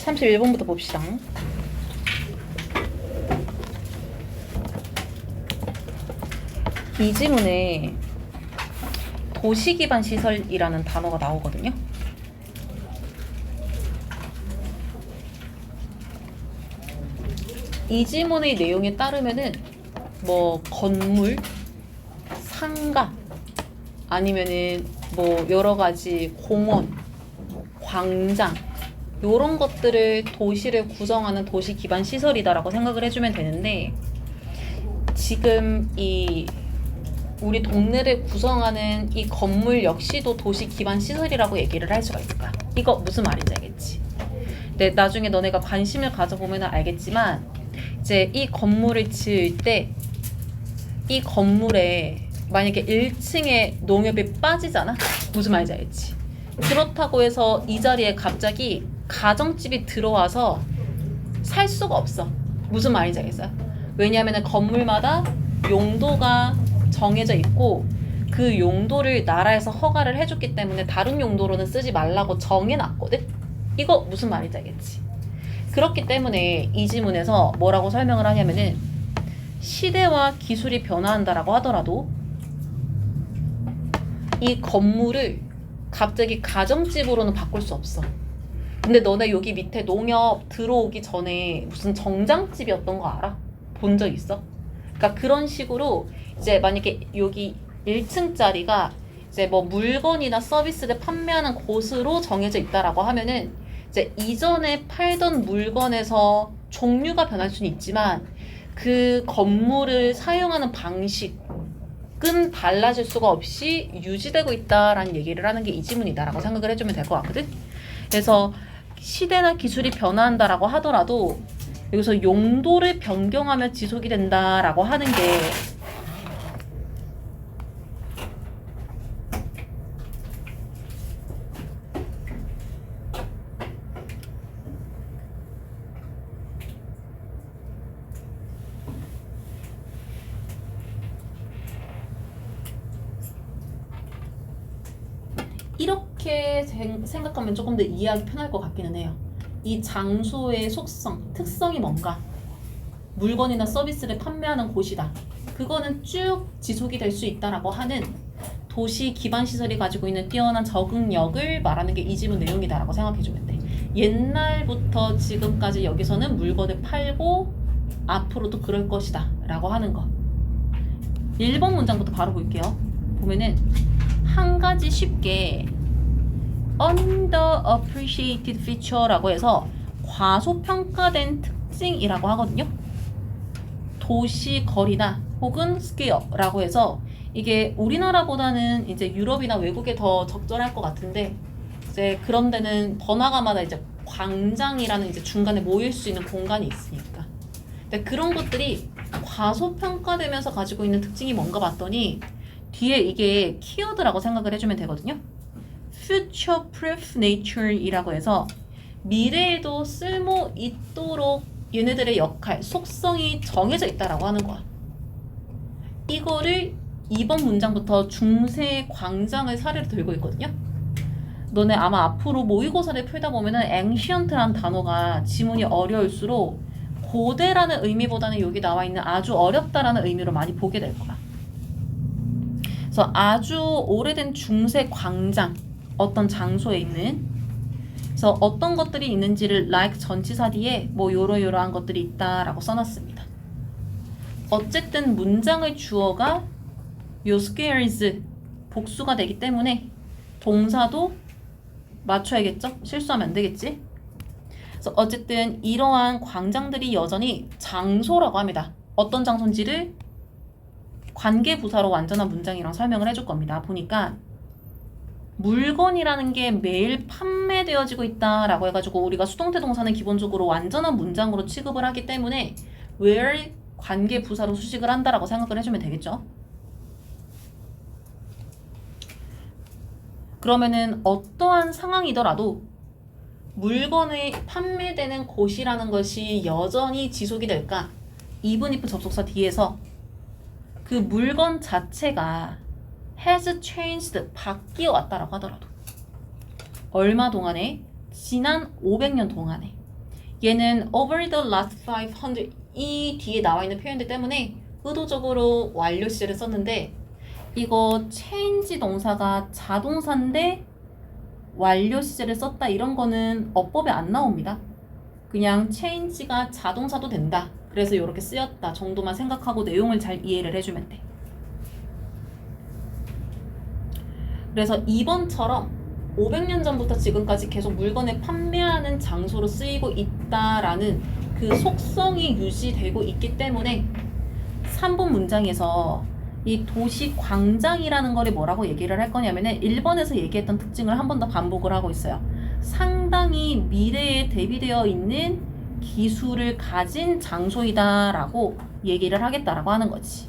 31번부터 봅시다. 이 지문에 도시기반 시설이라는 단어가 나오거든요. 이 지문의 내용에 따르면은 뭐 건물, 상가, 아니면은 뭐 여러 가지 공원, 광장 요런 것들을 도시를 구성하는 도시 기반 시설이다라고 생각을 해주면 되는데, 지금 이 우리 동네를 구성하는 이 건물 역시도 도시 기반 시설이라고 얘기를 할 수가 있을 거야. 이거 무슨 말인지 알겠지? 근데 나중에 너네가 관심을 가져보면 알겠지만, 이제 이 건물을 지을 때 이 건물에 만약에 1층에 농협이 빠지잖아? 무슨 말인지 알지? 그렇다고 해서 이 자리에 갑자기 가정집이 들어와서 살 수가 없어. 무슨 말인지 알겠어요? 왜냐하면 건물마다 용도가 정해져 있고 그 용도를 나라에서 허가를 해줬기 때문에 다른 용도로는 쓰지 말라고 정해놨거든? 이거 무슨 말인지 알겠지? 그렇기 때문에 이 지문에서 뭐라고 설명을 하냐면은, 시대와 기술이 변화한다라고 하더라도 이 건물을 갑자기 가정집으로는 바꿀 수 없어. 근데 너네 여기 밑에 농협 들어오기 전에 무슨 정장집이었던 거 알아? 본 적 있어? 그러니까 그런 식으로 이제 만약에 여기 1층짜리가 이제 뭐 물건이나 서비스를 판매하는 곳으로 정해져 있다라고 하면은, 이제 이전에 팔던 물건에서 종류가 변할 수는 있지만 그 건물을 사용하는 방식은 달라질 수가 없이 유지되고 있다라는 얘기를 하는 게 이 지문이다라고 생각을 해주면 될 것 같거든. 그래서 시대나 기술이 변화한다라고 하더라도 여기서 용도를 변경하며 지속이 된다라고 하는 게 이렇게 생각하면 조금 더 이해하기 편할 것 같기는 해요. 이 장소의 속성, 특성이 뭔가, 물건이나 서비스를 판매하는 곳이다. 그거는 쭉 지속이 될 수 있다라고 하는 도시 기반 시설이 가지고 있는 뛰어난 적응력을 말하는 게 이 지문 내용이다라고 생각해주면 돼. 옛날부터 지금까지 여기서는 물건을 팔고 앞으로도 그럴 것이다 라고 하는 거. 1번 문장부터 바로 볼게요. 보면은 한 가지 쉽게 underappreciated feature라고 해서 과소평가된 특징이라고 하거든요. 도시 거리나 혹은 스퀘어라고 해서 이게 우리나라보다는 이제 유럽이나 외국에 더 적절할 것 같은데, 이제 그런 데는 번화가마다 이제 광장이라는 이제 중간에 모일 수 있는 공간이 있으니까. 근데 그런 것들이 과소평가되면서 가지고 있는 특징이 뭔가 봤더니 뒤에 이게 키워드라고 생각을 해주면 되거든요. future proof nature이라고 해서 미래에도 쓸모 있도록 얘네들의 역할, 속성이 정해져 있다라고 하는 거야. 이거를 2번 문장부터 중세 광장을 사례로 들고 있거든요. 너네 아마 앞으로 모의고사를 풀다 보면은 ancient라는 단어가 지문이 어려울수록 고대라는 의미보다는 여기 나와 있는 아주 어렵다라는 의미로 많이 보게 될 거야. 그래서 아주 오래된 중세 광장, 어떤 장소에 있는, 그래서 어떤 것들이 있는지를 like 전치사 뒤에 뭐 요러요러한 것들이 있다라고 써놨습니다. 어쨌든 문장의 주어가 요 squares 복수가 되기 때문에 동사도 맞춰야겠죠? 실수하면 안 되겠지? 그래서 어쨌든 이러한 광장들이 여전히 장소라고 합니다. 어떤 장소인지를 관계부사로 완전한 문장이랑 설명을 해줄 겁니다. 보니까 물건이라는 게 매일 판매되어지고 있다라고 해가지고 우리가 수동태 동사는 기본적으로 완전한 문장으로 취급을 하기 때문에 where 관계부사로 수식을 한다라고 생각을 해주면 되겠죠. 그러면은 어떠한 상황이더라도 물건이 판매되는 곳이라는 것이 여전히 지속이 될까? even if 접속사 뒤에서 그 물건 자체가 has changed, 바뀌어 왔다라고 하더라도 얼마 동안에? 지난 500년 동안에. 얘는 over the last 500 이 뒤에 나와 있는 표현들 때문에 의도적으로 완료 시제를 썼는데 이거 change 동사가 자동사인데 완료 시제를 썼다 이런 거는 어법에 안 나옵니다. 그냥 change가 자동사도 된다. 그래서 이렇게 쓰였다 정도만 생각하고 내용을 잘 이해를 해주면 돼. 그래서 2번처럼 500년 전부터 지금까지 계속 물건을 판매하는 장소로 쓰이고 있다라는 그 속성이 유지되고 있기 때문에 3번 문장에서 이 도시 광장이라는 거를 뭐라고 얘기를 할 거냐면은 1번에서 얘기했던 특징을 한 번 더 반복을 하고 있어요. 상당히 미래에 대비되어 있는 기술을 가진 장소이다라고 얘기를 하겠다라고 하는 거지.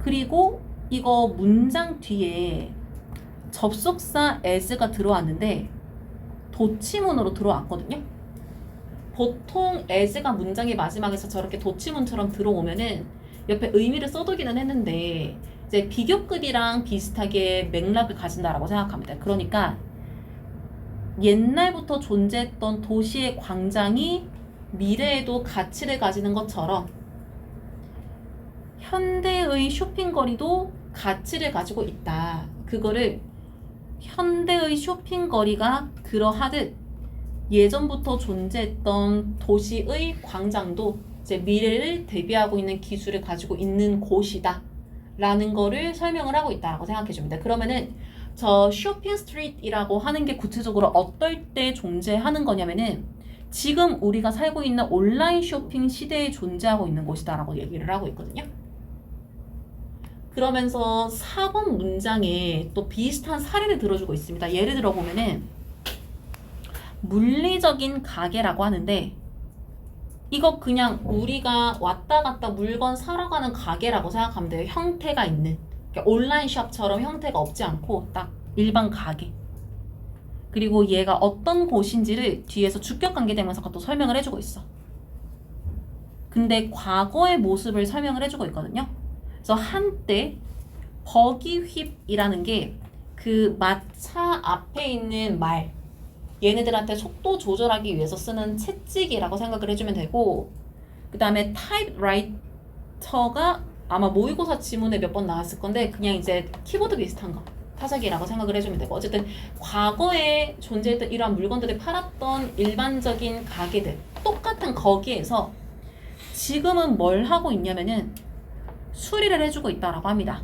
그리고 이거 문장 뒤에 접속사 as가 들어왔는데 도치문으로 들어왔거든요. 보통 as가 문장의 마지막에서 저렇게 도치문처럼 들어오면은 옆에 의미를 써두기는 했는데 이제 비교급이랑 비슷하게 맥락을 가진다라고 생각합니다. 그러니까 옛날부터 존재했던 도시의 광장이 미래에도 가치를 가지는 것처럼 현대의 쇼핑거리도 가치를 가지고 있다. 그거를 현대의 쇼핑거리가 그러하듯 예전부터 존재했던 도시의 광장도 이제 미래를 대비하고 있는 기술을 가지고 있는 곳이다 라는 거를 설명을 하고 있다라고 생각해 줍니다. 그러면은 저 쇼핑 스트리트이라고 하는 게 구체적으로 어떨 때 존재하는 거냐면은 지금 우리가 살고 있는 온라인 쇼핑 시대에 존재하고 있는 곳이다 라고 얘기를 하고 있거든요. 그러면서 4번 문장에 또 비슷한 사례를 들어주고 있습니다. 예를 들어 보면은 물리적인 가게라고 하는데 이거 그냥 우리가 왔다 갔다 물건 사러 가는 가게라고 생각하면 돼요. 형태가 있는. 그러니까 온라인 숍처럼 형태가 없지 않고 딱 일반 가게. 그리고 얘가 어떤 곳인지를 뒤에서 주격 관계대명사가 또 설명을 해주고 있어. 근데 과거의 모습을 설명을 해주고 있거든요. 그래서 한때 버기 휩이라는 게 그 마차 앞에 있는 말 얘네들한테 속도 조절하기 위해서 쓰는 채찍이라고 생각을 해주면 되고 그 다음에 타입라이터가 아마 모의고사 지문에 몇 번 나왔을 건데 그냥 이제 키보드 비슷한 거 타자기라고 생각을 해주면 되고 어쨌든 과거에 존재했던 이러한 물건들을 팔았던 일반적인 가게들 똑같은 거기에서 지금은 뭘 하고 있냐면은 수리를 해주고 있다라고 합니다.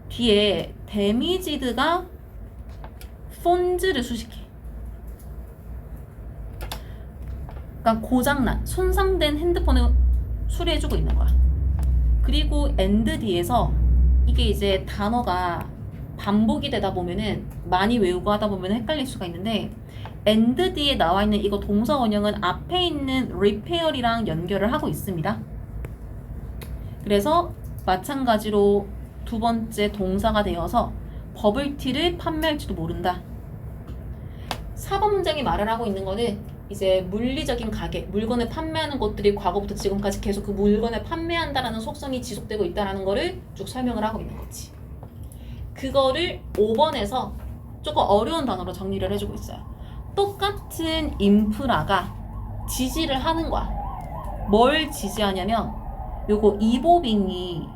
뒤에 데미지드가 폰즈를 수식해. 그러니까 고장난, 손상된 핸드폰을 수리해주고 있는 거야. 그리고 엔드 뒤에서 이게 이제 단어가 반복이 되다 보면은 많이 외우고 하다 보면 헷갈릴 수가 있는데 엔드 뒤에 나와 있는 이거 동사 원형은 앞에 있는 repair이랑 연결을 하고 있습니다. 그래서 마찬가지로 두 번째 동사가 되어서 버블티를 판매할지도 모른다. 4번 문장이 말을 하고 있는 거는 이제 물리적인 가게, 물건을 판매하는 곳들이 과거부터 지금까지 계속 그 물건을 판매한다라는 속성이 지속되고 있다라는 거를 쭉 설명을 하고 있는 거지. 그거를 5번에서 조금 어려운 단어로 정리를 해주고 있어요. 똑같은 인프라가 지지를 하는 거야. 뭘 지지하냐면 요거 이보빙이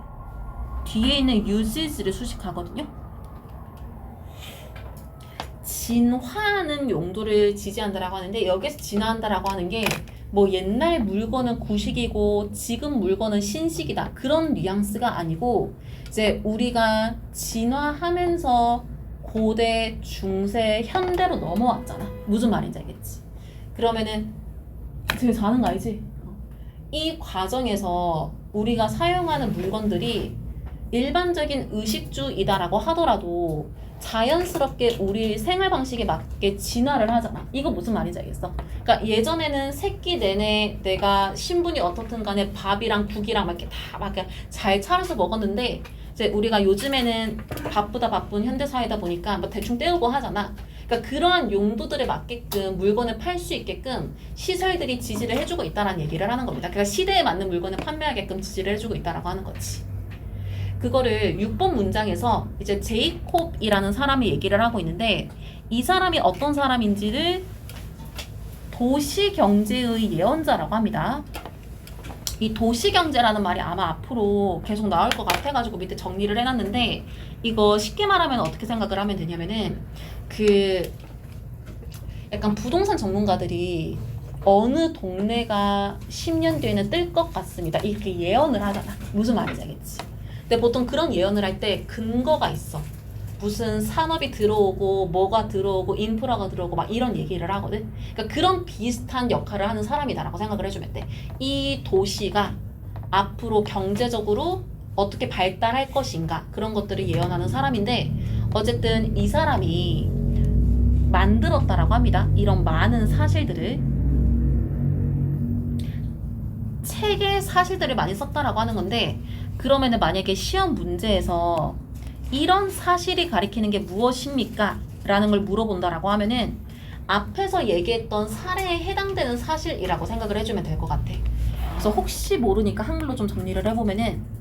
뒤에 있는 usage를 수식하거든요. 진화하는 용도를 지지한다라고 하는데 여기서 진화한다라고 하는 게 뭐 옛날 물건은 구식이고 지금 물건은 신식이다 그런 뉘앙스가 아니고 이제 우리가 진화하면서 고대, 중세, 현대로 넘어왔잖아. 무슨 말인지 알겠지? 그러면은 되게 잘하는 거 알지? 이 과정에서 우리가 사용하는 물건들이 일반적인 의식주이다라고 하더라도 자연스럽게 우리 생활 방식에 맞게 진화를 하잖아. 이거 무슨 말인지 알겠어? 그러니까 예전에는 새끼 내내 내가 신분이 어떻든 간에 밥이랑 국이랑 막 이렇게 다 막 잘 차려서 먹었는데 이제 우리가 요즘에는 바쁜 현대 사회다 보니까 뭐 대충 때우고 하잖아. 그러니까 그러한 용도들에 맞게끔 물건을 팔 수 있게끔 시설들이 지지를 해주고 있다라는 얘기를 하는 겁니다. 그러니까 시대에 맞는 물건을 판매하게끔 지지를 해주고 있다라고 하는 거지. 그거를 6번 문장에서 이제 제이콥이라는 사람이 얘기를 하고 있는데 이 사람이 어떤 사람인지를 도시경제의 예언자라고 합니다. 이 도시경제라는 말이 아마 앞으로 계속 나올 것 같아가지고 밑에 정리를 해놨는데, 이거 쉽게 말하면 어떻게 생각을 하면 되냐면은 그 약간 부동산 전문가들이 어느 동네가 10년 뒤에는 뜰 것 같습니다, 이렇게 예언을 하잖아. 무슨 말인지 알겠지? 근데 보통 그런 예언을 할 때 근거가 있어. 무슨 산업이 들어오고 뭐가 들어오고 인프라가 들어오고 막 이런 얘기를 하거든. 그러니까 그런 비슷한 역할을 하는 사람이다라고 생각을 해주면 돼. 이 도시가 앞으로 경제적으로 어떻게 발달할 것인가, 그런 것들을 예언하는 사람인데, 어쨌든 이 사람이 만들었다라고 합니다. 이런 많은 사실들을, 책에 사실들을 많이 썼다라고 하는 건데, 그러면은 만약에 시험 문제에서 이런 사실이 가리키는 게 무엇입니까? 라는 걸 물어본다라고 하면은 앞에서 얘기했던 사례에 해당되는 사실이라고 생각을 해주면 될 것 같아. 그래서 혹시 모르니까 한글로 좀 정리를 해보면은,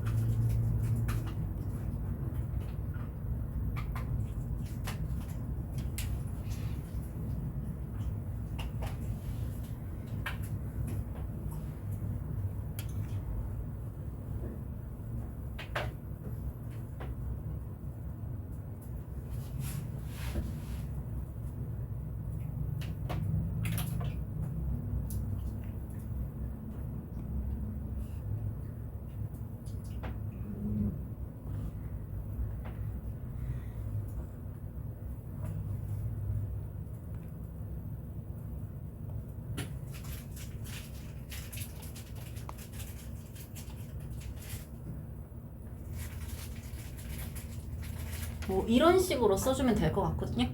뭐 이런 식으로 써주면 될 것 같거든요.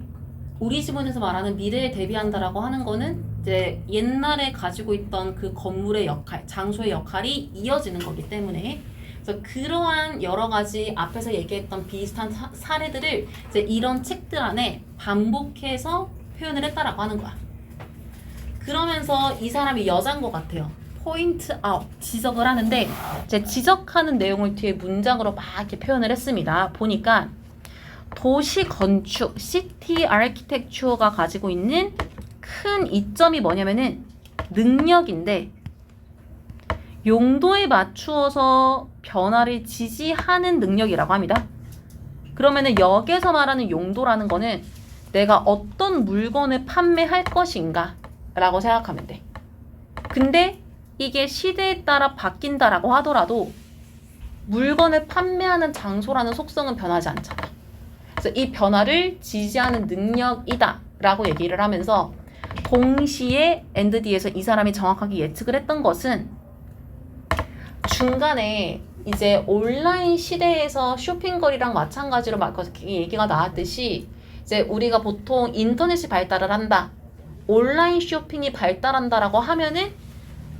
우리 지문에서 말하는 미래에 대비한다라고 하는 거는 이제 옛날에 가지고 있던 그 건물의 역할, 장소의 역할이 이어지는 거기 때문에, 그래서 그러한 여러 가지 앞에서 얘기했던 비슷한 사례들을 이제 이런 책들 안에 반복해서 표현을 했다라고 하는 거야. 그러면서 이 사람이 여자인 것 같아요. 포인트 아웃, 지적을 하는데, 이제 지적하는 내용을 뒤에 문장으로 막 이렇게 표현을 했습니다. 보니까 도시 건축, 시티 아키텍처가 가지고 있는 큰 이점이 뭐냐면은 능력인데, 용도에 맞추어서 변화를 지지하는 능력이라고 합니다. 그러면은 여기에서 말하는 용도라는 거는 내가 어떤 물건을 판매할 것인가 라고 생각하면 돼. 근데 이게 시대에 따라 바뀐다라고 하더라도 물건을 판매하는 장소라는 속성은 변하지 않잖아. 그래서 이 변화를 지지하는 능력이다 라고 얘기를 하면서, 동시에 and 뒤에서 이 사람이 정확하게 예측을 했던 것은, 중간에 이제 온라인 시대에서 쇼핑거리랑 마찬가지로 막 얘기가 나왔듯이, 이제 우리가 보통 인터넷이 발달을 한다, 온라인 쇼핑이 발달한다라고 하면은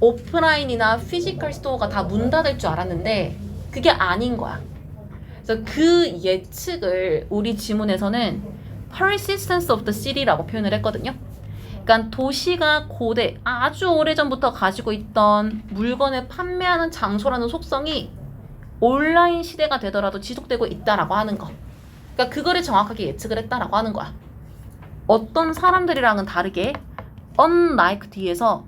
오프라인이나 피지컬 스토어가 다 문 닫을 줄 알았는데 그게 아닌 거야. 그래서 그 예측을 우리 지문에서는 persistence of the city라고 표현을 했거든요. 그러니까 도시가 고대, 아주 오래전부터 가지고 있던 물건을 판매하는 장소라는 속성이 온라인 시대가 되더라도 지속되고 있다라고 하는 거. 그러니까 그거를 정확하게 예측을 했다라고 하는 거야. 어떤 사람들이랑은 다르게 unlike 뒤에서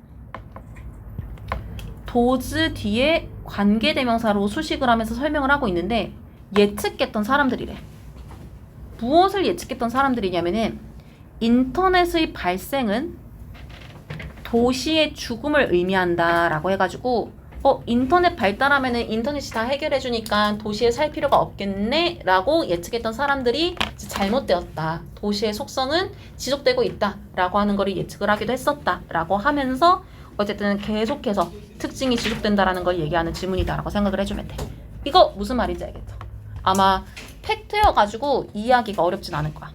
도즈 뒤에 관계대명사로 수식을 하면서 설명을 하고 있는데, 예측했던 사람들이래. 무엇을 예측했던 사람들이냐면은, 인터넷의 발생은 도시의 죽음을 의미한다 라고 해가지고, 인터넷 발달하면은 인터넷이 다 해결해주니까 도시에 살 필요가 없겠네 라고 예측했던 사람들이 잘못되었다. 도시의 속성은 지속되고 있다 라고 하는 거를 예측을 하기도 했었다 라고 하면서, 어쨌든 계속해서 특징이 지속된다라는 걸 얘기하는 지문이다라고 생각을 해주면 돼. 이거 무슨 말인지 알겠죠? 아마 팩트여가지고 이해하기가 어렵진 않을 거야.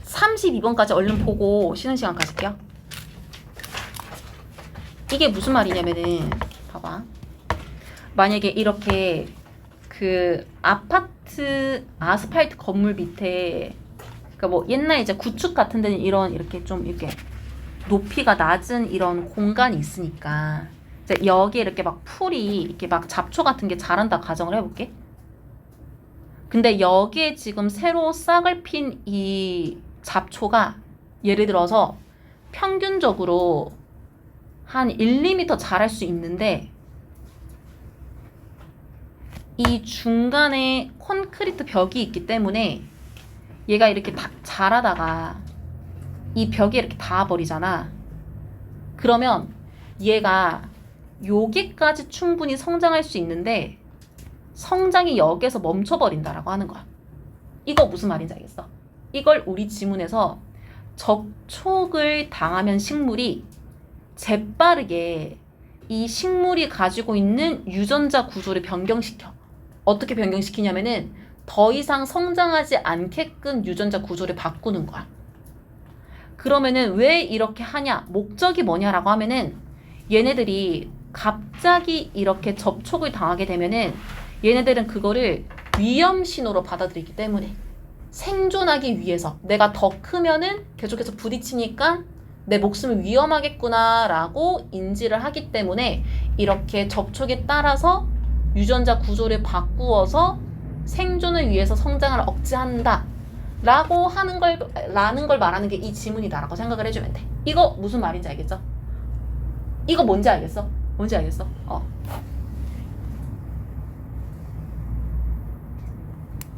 32번까지 얼른 보고 쉬는 시간 가질게요. 이게 무슨 말이냐면은, 봐봐. 만약에 이렇게 그 아스팔트 건물 밑에, 그러니까 뭐 옛날 이제 구축 같은 데는 이렇게 좀 이렇게 높이가 낮은 이런 공간이 있으니까, 이제 여기에 이렇게 막 풀이 이렇게 막 잡초 같은 게 자란다 가정을 해볼게. 근데 여기에 지금 새로 싹을 핀 이 잡초가 예를 들어서 평균적으로 한 1, 2m 자랄 수 있는데 이 중간에 콘크리트 벽이 있기 때문에 얘가 이렇게 자라다가 이 벽에 이렇게 닿아버리잖아. 그러면 얘가 여기까지 충분히 성장할 수 있는데 성장이 여기에서 멈춰버린다라고 하는 거야. 이거 무슨 말인지 알겠어? 이걸 우리 지문에서 접촉을 당하면 식물이 재빠르게 이 식물이 가지고 있는 유전자 구조를 변경시켜. 어떻게 변경시키냐면은 더 이상 성장하지 않게끔 유전자 구조를 바꾸는 거야. 그러면은 왜 이렇게 하냐? 목적이 뭐냐라고 하면은 얘네들이 갑자기 이렇게 접촉을 당하게 되면은 얘네들은 그거를 위험 신호로 받아들이기 때문에 생존하기 위해서 내가 더 크면은 계속해서 부딪히니까 내 목숨을 위험하겠구나 라고 인지를 하기 때문에 이렇게 접촉에 따라서 유전자 구조를 바꾸어서 생존을 위해서 성장을 억제한다 라고 하는 라는 걸 말하는 게 이 지문이다 라고 생각을 해주면 돼. 이거 무슨 말인지 알겠죠? 이거 뭔지 알겠어? 뭔지 알겠어?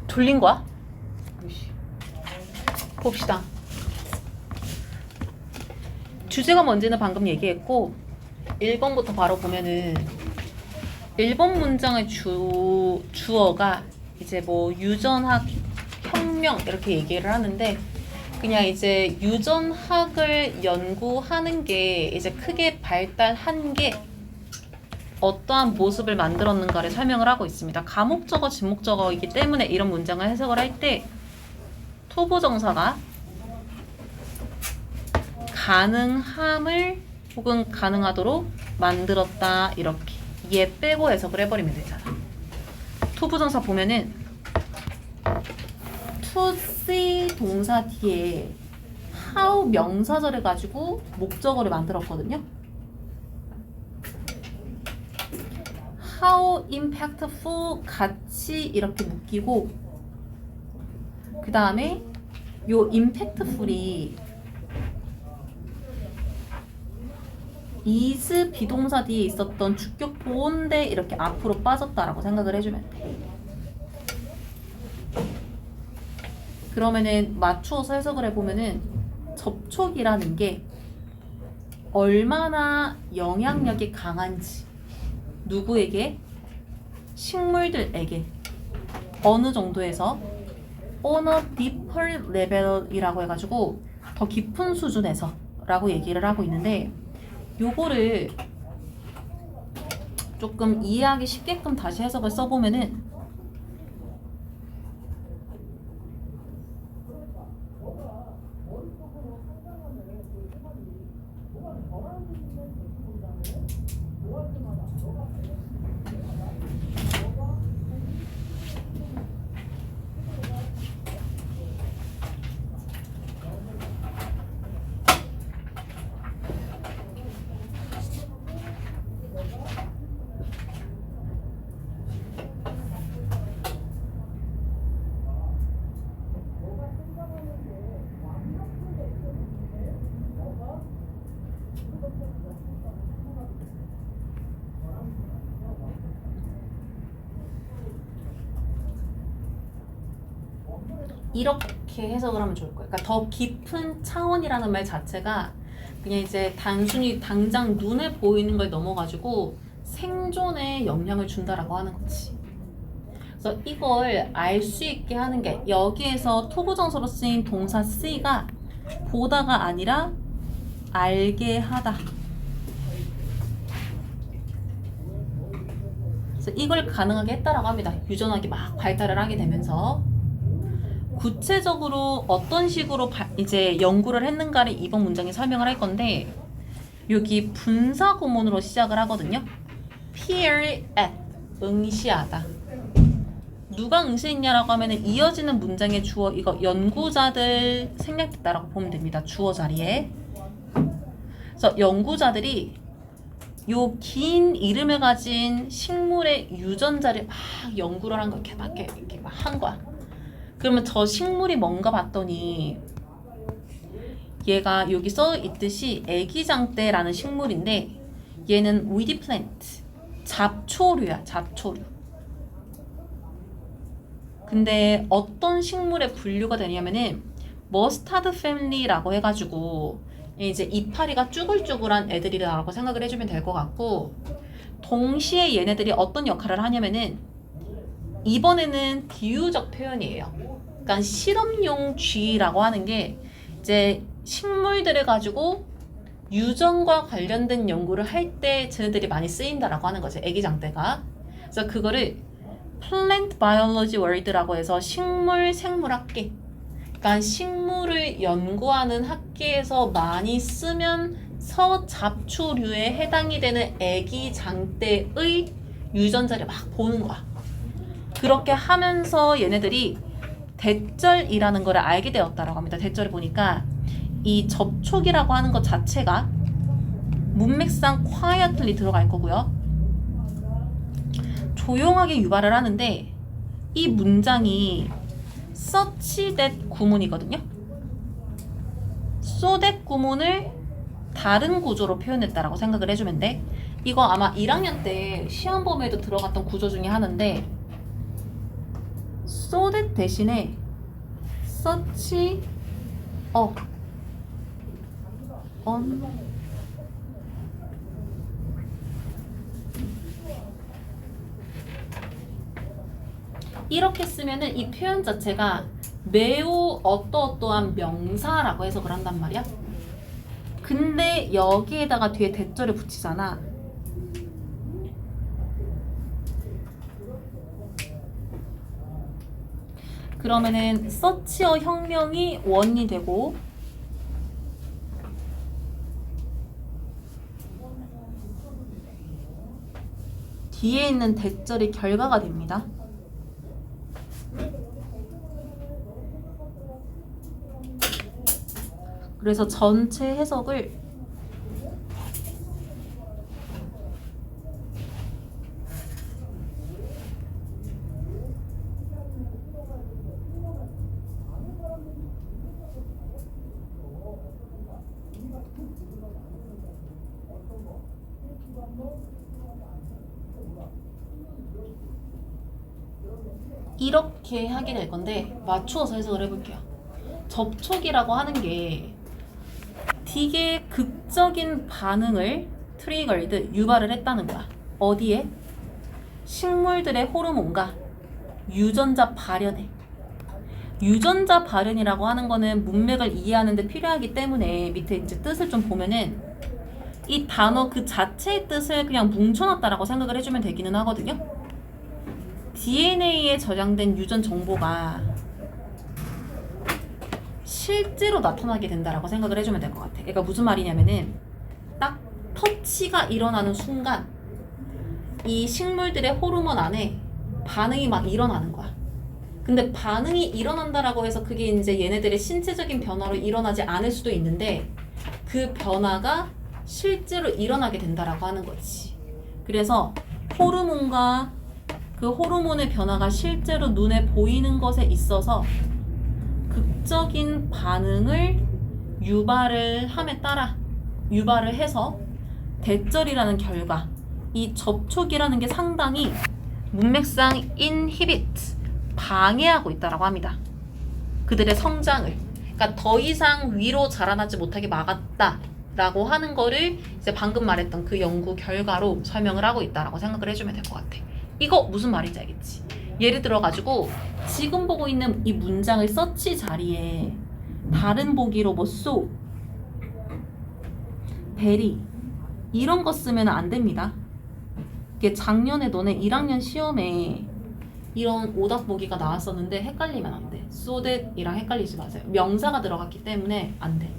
졸린 거야? 봅시다. 주제가 뭔지는 방금 얘기했고 1번부터 바로 보면은 1번 문장의 주어가 이제 뭐 유전학 혁명 이렇게 얘기를 하는데 그냥 이제 유전학을 연구하는 게 이제 크게 발달한 게 어떠한 모습을 만들었는가를 설명을 하고 있습니다. 가목적어, 진목적어이기 때문에 이런 문장을 해석을 할 때 토부정사가 가능함을 혹은 가능하도록 만들었다 이렇게 얘 빼고 해석을 해버리면 되잖아. 토부정사 보면은 to see 동사 뒤에 how 명사절을 가지고 목적어를 만들었거든요. how impactful 같이 이렇게 묶이고 그 다음에 요 impactful이 is 비동사 뒤에 있었던 주격 보온데 이렇게 앞으로 빠졌다라고 생각을 해주면 돼. 그러면은 맞추어서 해석을 해보면은 접촉이라는 게 얼마나 영향력이 강한지 누구에게? 식물들에게 어느 정도에서 on a deeper level이라고 해가지고 더 깊은 수준에서 라고 얘기를 하고 있는데 요거를 조금 이해하기 쉽게끔 다시 해석을 써보면은 이렇게 해석을 하면 좋을 거예요. 그러니까 더 깊은 차원이라는 말 자체가 그냥 이제 단순히 당장 눈에 보이는 걸 넘어가지고 생존에 영향을 준다라고 하는 거지. 그래서 이걸 알 수 있게 하는 게 여기에서 토부정사로 쓰인 동사 쓰이가 보다가 아니라 알게 하다. 그래서 이걸 가능하게 했다라고 합니다. 유전학이 막 발달을 하게 되면서 구체적으로 어떤 식으로 이제 연구를 했는가를 이번 문장에 설명을 할 건데 여기 분사 구문으로 시작을 하거든요. peer at 응시하다. 누가 응시했냐라고 하면은 이어지는 문장의 주어 이거 연구자들 생략됐다라고 보면 됩니다. 주어 자리에. 그래서 연구자들이 요 긴 이름을 가진 식물의 유전자를 막 연구를 한 거 이렇게 막 한 거야. 그러면 저 식물이 뭔가 봤더니 얘가 여기 써 있듯이 애기장대라는 식물인데 얘는 weedy plant, 잡초류야, 잡초류. 근데 어떤 식물에 분류가 되냐면은 머스타드 패밀리라고 해가지고 이제 이파리가 쭈글쭈글한 애들이라고 생각을 해주면 될 것 같고, 동시에 얘네들이 어떤 역할을 하냐면은 이번에는 비유적 표현이에요. 그러니까 실험용 쥐라고 하는 게 이제 식물들을 가지고 유전과 관련된 연구를 할 때 쟤네들이 많이 쓰인다라고 하는 거죠. 애기장대가. 그래서 그거를 Plant Biology World라고 해서 식물 생물학계, 그러니까 식물을 연구하는 학계에서 많이 쓰면서 잡초류에 해당이 되는 애기장대의 유전자를 막 보는 거야. 그렇게 하면서 얘네들이 대절이라는 걸 알게 되었다라고 합니다. 대절을 보니까 이 접촉이라고 하는 것 자체가 문맥상 quietly 들어갈 거고요. 조용하게 유발을 하는데 이 문장이 such that 구문이거든요. so that 구문을 다른 구조로 표현했다라고 생각을 해주면 돼. 이거 아마 1학년 때 시험 범위에도 들어갔던 구조 중에 하나인데 so that 대신에 such a on 이렇게 쓰면은 이 표현 자체가 매우 어떠어떠한 명사라고 해석을 한단 말이야. 근데 여기에다가 뒤에 대절을 붙이잖아. 그러면은 서치어 혁명이 원이 되고 뒤에 있는 대절이 결과가 됩니다. 그래서 전체 해석을 이렇게 하게 될 건데 맞추어서 해석을 해볼게요. 접촉이라고 하는 게 되게 극적인 반응을 트리거드, 유발을 했다는 거야. 어디에? 식물들의 호르몬과 유전자 발현에. 유전자 발현이라고 하는 거는 문맥을 이해하는 데 필요하기 때문에 밑에 이제 뜻을 좀 보면은 이 단어 그 자체의 뜻을 그냥 뭉쳐놨다라고 생각을 해주면 되기는 하거든요. DNA에 저장된 유전 정보가 실제로 나타나게 된다라고 생각을 해주면 될 것 같아. 그러니까 무슨 말이냐면은 딱 터치가 일어나는 순간 이 식물들의 호르몬 안에 반응이 막 일어나는 거야. 근데 반응이 일어난다라고 해서 그게 이제 얘네들의 신체적인 변화로 일어나지 않을 수도 있는데 그 변화가 실제로 일어나게 된다라고 하는 거지. 그래서 호르몬과 그 호르몬의 변화가 실제로 눈에 보이는 것에 있어서 극적인 반응을 유발을 함에 따라 유발을 해서 대절이라는 결과, 이 접촉이라는 게 상당히 문맥상 inhibit, 방해하고 있다라고 합니다. 그들의 성장을. 그러니까 더 이상 위로 자라나지 못하게 막았다라고 하는 거를 이제 방금 말했던 그 연구 결과로 설명을 하고 있다라고 생각을 해주면 될 것 같아. 이거 무슨 말인지 알겠지? 예를 들어가지고 지금 보고 있는 이 문장의 서치 자리에 다른 보기로 뭐 so, very 이런 거 쓰면 안 됩니다. 이게 작년에 너네 1학년 시험에 이런 오답 보기가 나왔었는데 헷갈리면 안 돼. so that이랑 헷갈리지 마세요. 명사가 들어갔기 때문에 안 돼.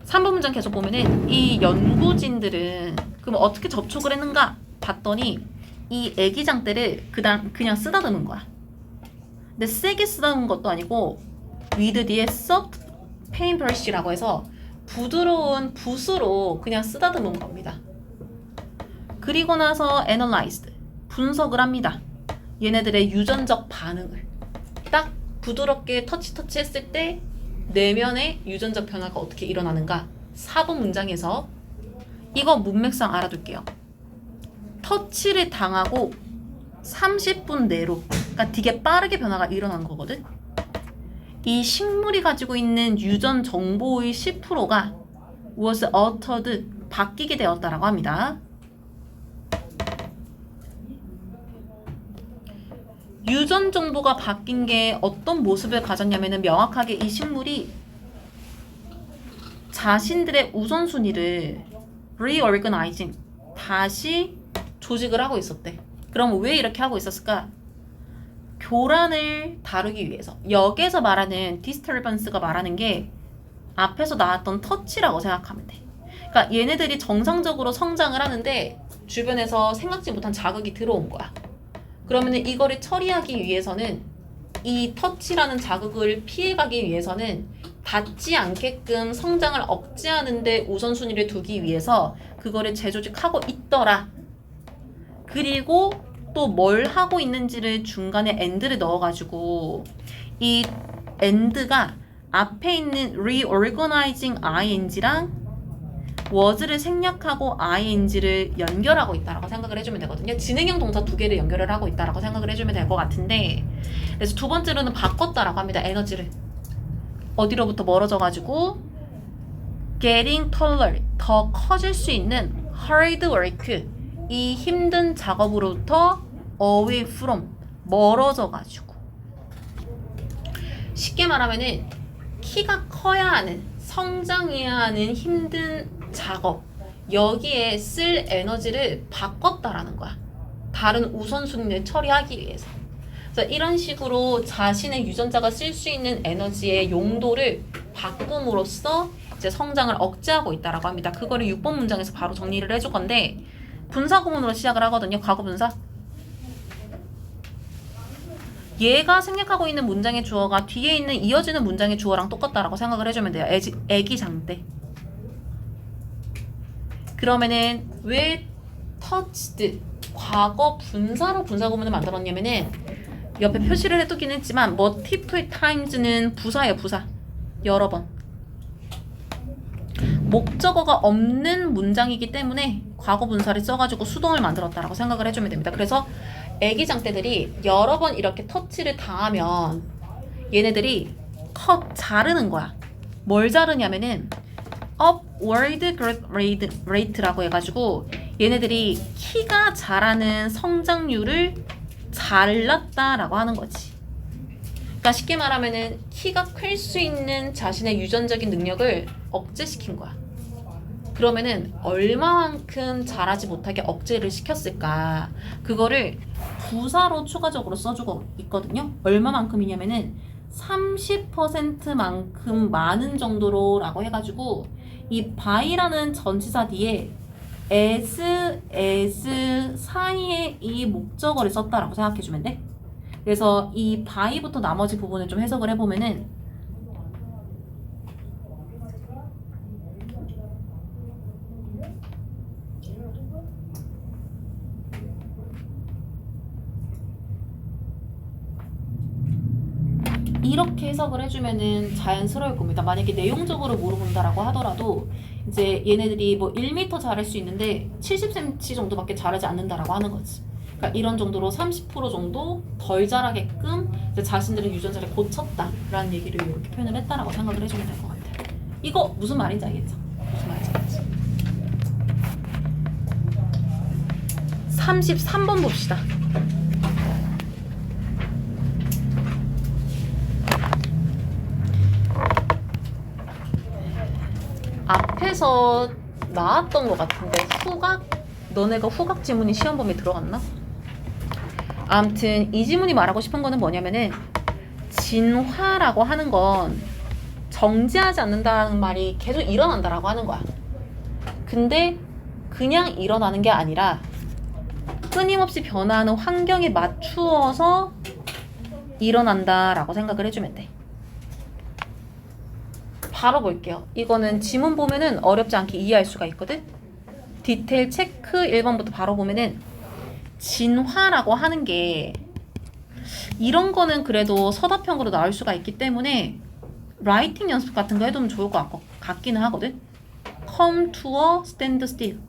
3번 문장 계속 보면은 이 연구진들은 그럼 어떻게 접촉을 했는가 봤더니 이 애기장대를 그냥 쓰다듬은 거야. 근데 세게 쓰다듬은 것도 아니고 with 뒤에 soft paintbrush라고 해서 부드러운 붓으로 그냥 쓰다듬은 겁니다. 그리고 나서 analyzed, 분석을 합니다. 얘네들의 유전적 반응을 딱 부드럽게 터치 했을 때 내면의 유전적 변화가 어떻게 일어나는가? 4번 문장에서 이거 문맥상 알아둘게요. 터치를 당하고 30분 내로, 그러니까 되게 빠르게 변화가 일어난 거거든. 이 식물이 가지고 있는 유전 정보의 10%가 was altered, 바뀌게 되었다라고 합니다. 유전 정보가 바뀐 게 어떤 모습을 가졌냐면은 명확하게 이 식물이 자신들의 우선순위를 reorganizing, 다시 조직을 하고 있었대. 그럼 왜 이렇게 하고 있었을까? 교란을 다루기 위해서. 여기에서 말하는 disturbance가 말하는 게 앞에서 나왔던 터치라고 생각하면 돼. 그러니까 얘네들이 정상적으로 성장을 하는데 주변에서 생각지 못한 자극이 들어온 거야. 그러면은 이거를 처리하기 위해서는 이 터치라는 자극을 피해가기 위해서는 닿지 않게끔 성장을 억제하는 데 우선순위를 두기 위해서 그거를 재조직하고 있더라. 그리고 또 뭘 하고 있는지를 중간에 and를 넣어가지고 이 and가 앞에 있는 reorganizing ing랑 was를 생략하고 ing를 연결하고 있다라고 생각을 해주면 되거든요. 진행형 동사 두 개를 연결을 하고 있다라고 생각을 해주면 될 것 같은데, 그래서 두 번째로는 바꿨다라고 합니다. 에너지를 어디로부터 멀어져가지고 getting taller, 더 커질 수 있는 hard work, 이 힘든 작업으로부터 away from, 멀어져가지고. 쉽게 말하면은 키가 커야 하는, 성장해야 하는 힘든 작업, 여기에 쓸 에너지를 바꿨다라는 거야. 다른 우선순위를 처리하기 위해서. 그래서 이런 식으로 자신의 유전자가 쓸 수 있는 에너지의 용도를 바꿈으로써 이제 성장을 억제하고 있다라고 합니다. 그거를 6번 문장에서 바로 정리를 해줄 건데, 분사 구문으로 시작을 하거든요. 과거 분사. 얘가 생략하고 있는 문장의 주어가 뒤에 있는 이어지는 문장의 주어랑 똑같다라고 생각을 해주면 돼요. 애기장 때. 그러면은 왜 touched, 과거 분사로 분사 구문을 만들었냐면은 옆에 표시를 해두긴 했지만 multiple times는 부사예요. 부사. 여러 번. 목적어가 없는 문장이기 때문에 과거 분사를 써가지고 수동을 만들었다라고 생각을 해주면 됩니다. 그래서 애기장 때들이 여러 번 이렇게 터치를 당하면 얘네들이 자르는 거야. 뭘 자르냐면은 upward growth rate라고 해가지고 얘네들이 키가 자라는 성장률을 잘랐다라고 하는 거지. 그러니까 쉽게 말하면은 키가 클 수 있는 자신의 유전적인 능력을 억제시킨 거야. 그러면은 얼마만큼 자라지 못하게 억제를 시켰을까? 그거를 부사로 추가적으로 써주고 있거든요. 얼마만큼이냐면은 30%만큼 많은 정도로 라고 해가지고 이 by라는 전치사 뒤에 as 사이에 이 목적어를 썼다라고 생각해주면 돼. 그래서 이 by부터 나머지 부분을 좀 해석을 해보면은 이렇게 해석을 해주면은 자연스러울 겁니다. 만약에 내용적으로 물어본다라고 하더라도 이제 얘네들이 뭐 1m 자랄 수 있는데 70cm 정도밖에 자라지 않는다라고 하는 거지. 그러니까 이런 정도로 30% 정도 덜 자라게끔 이제 자신들의 유전자를 고쳤다라는 얘기를 이렇게 표현을 했다라고 생각을 해주면 될 것 같아요. 이거 무슨 말인지 알겠죠? 무슨 말인지 알겠지? 33번 봅시다. 앞에서 나왔던 것 같은데 너네가 후각 지문이 시험 범위에 들어갔나? 아무튼 이 지문이 말하고 싶은 거는 뭐냐면은 진화라고 하는 건 정지하지 않는다는 말이 계속 일어난다라고 하는 거야. 근데 그냥 일어나는 게 아니라 끊임없이 변화하는 환경에 맞추어서 일어난다라고 생각을 해주면 돼. 바로 볼게요. 이거는 지문 보면은 어렵지 않게 이해할 수가 있거든. 디테일 체크 1번부터 바로 보면은 진화라고 하는 게 이런 거는 그래도 서답형으로 나올 수가 있기 때문에 라이팅 연습 같은 거 해두면 좋을 것 같기는 하거든. Come to a stand still.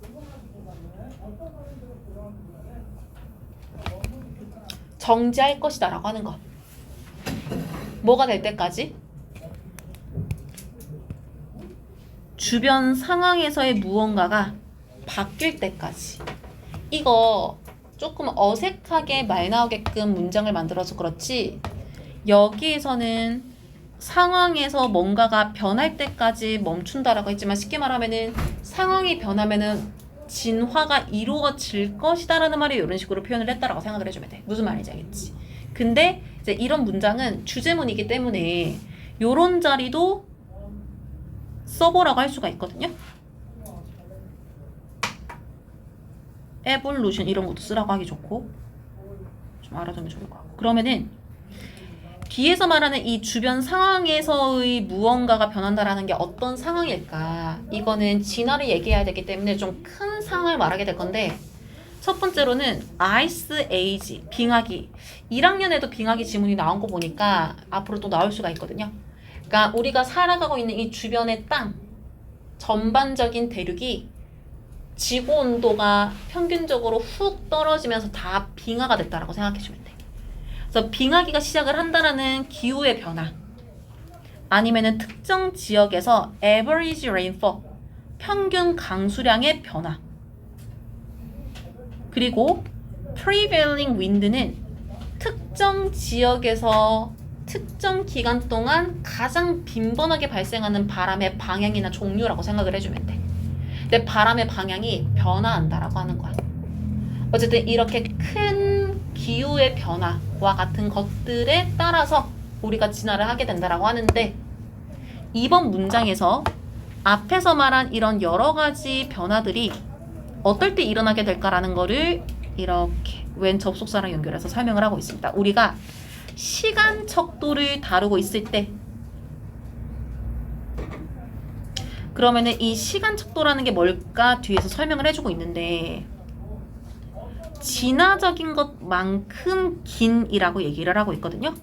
정지할 것이다 라고 하는 거. 뭐가 될 때까지? 주변 상황에서의 무언가가 바뀔 때까지. 이거 조금 어색하게 말 나오게끔 문장을 만들어서 그렇지, 여기에서는 상황에서 뭔가가 변할 때까지 멈춘다라고 했지만, 쉽게 말하면은 상황이 변하면은 진화가 이루어질 것이다라는 말이 이런 식으로 표현을 했다라고 생각을 해주면 돼. 무슨 말인지 알겠지? 근데 이제 이런 문장은 주제문이기 때문에 요런 자리도 써보라고 할 수가 있거든요. evolution 이런 것도 쓰라고 하기 좋고, 좀 알아두면 좋을 것 같고. 그러면은 뒤에서 말하는 이 주변 상황에서의 무언가가 변한다라는 게 어떤 상황일까? 이거는 진화를 얘기해야 되기 때문에 좀 큰 상황을 말하게 될 건데, 첫 번째로는 아이스 에이지, 빙하기. 1학년에도 빙하기 지문이 나온 거 보니까 앞으로 또 나올 수가 있거든요. 그러니까 우리가 살아가고 있는 이 주변의 땅, 전반적인 대륙이 지구 온도가 평균적으로 훅 떨어지면서 다 빙하가 됐다라고 생각해주면 돼. 그래서 빙하기가 시작을 한다라는 기후의 변화, 아니면은 특정 지역에서 average rainfall, 평균 강수량의 변화, 그리고 prevailing wind는 특정 지역에서 특정 기간 동안 가장 빈번하게 발생하는 바람의 방향이나 종류라고 생각을 해주면 돼. 근데 바람의 방향이 변화한다라고 하는 거야. 어쨌든 이렇게 큰 기후의 변화와 같은 것들에 따라서 우리가 진화를 하게 된다라고 하는데, 이번 문장에서 앞에서 말한 이런 여러 가지 변화들이 어떨 때 일어나게 될까라는 거를 이렇게 왼 접속사랑 연결해서 설명을 하고 있습니다. 우리가 시간 척도를 다루고 있을 때, 그러면은 이 시간 척도라는 게 뭘까 뒤에서 설명을 해주고 있는데, 진화적인 것만큼 긴이라고 얘기를 하고 있거든요.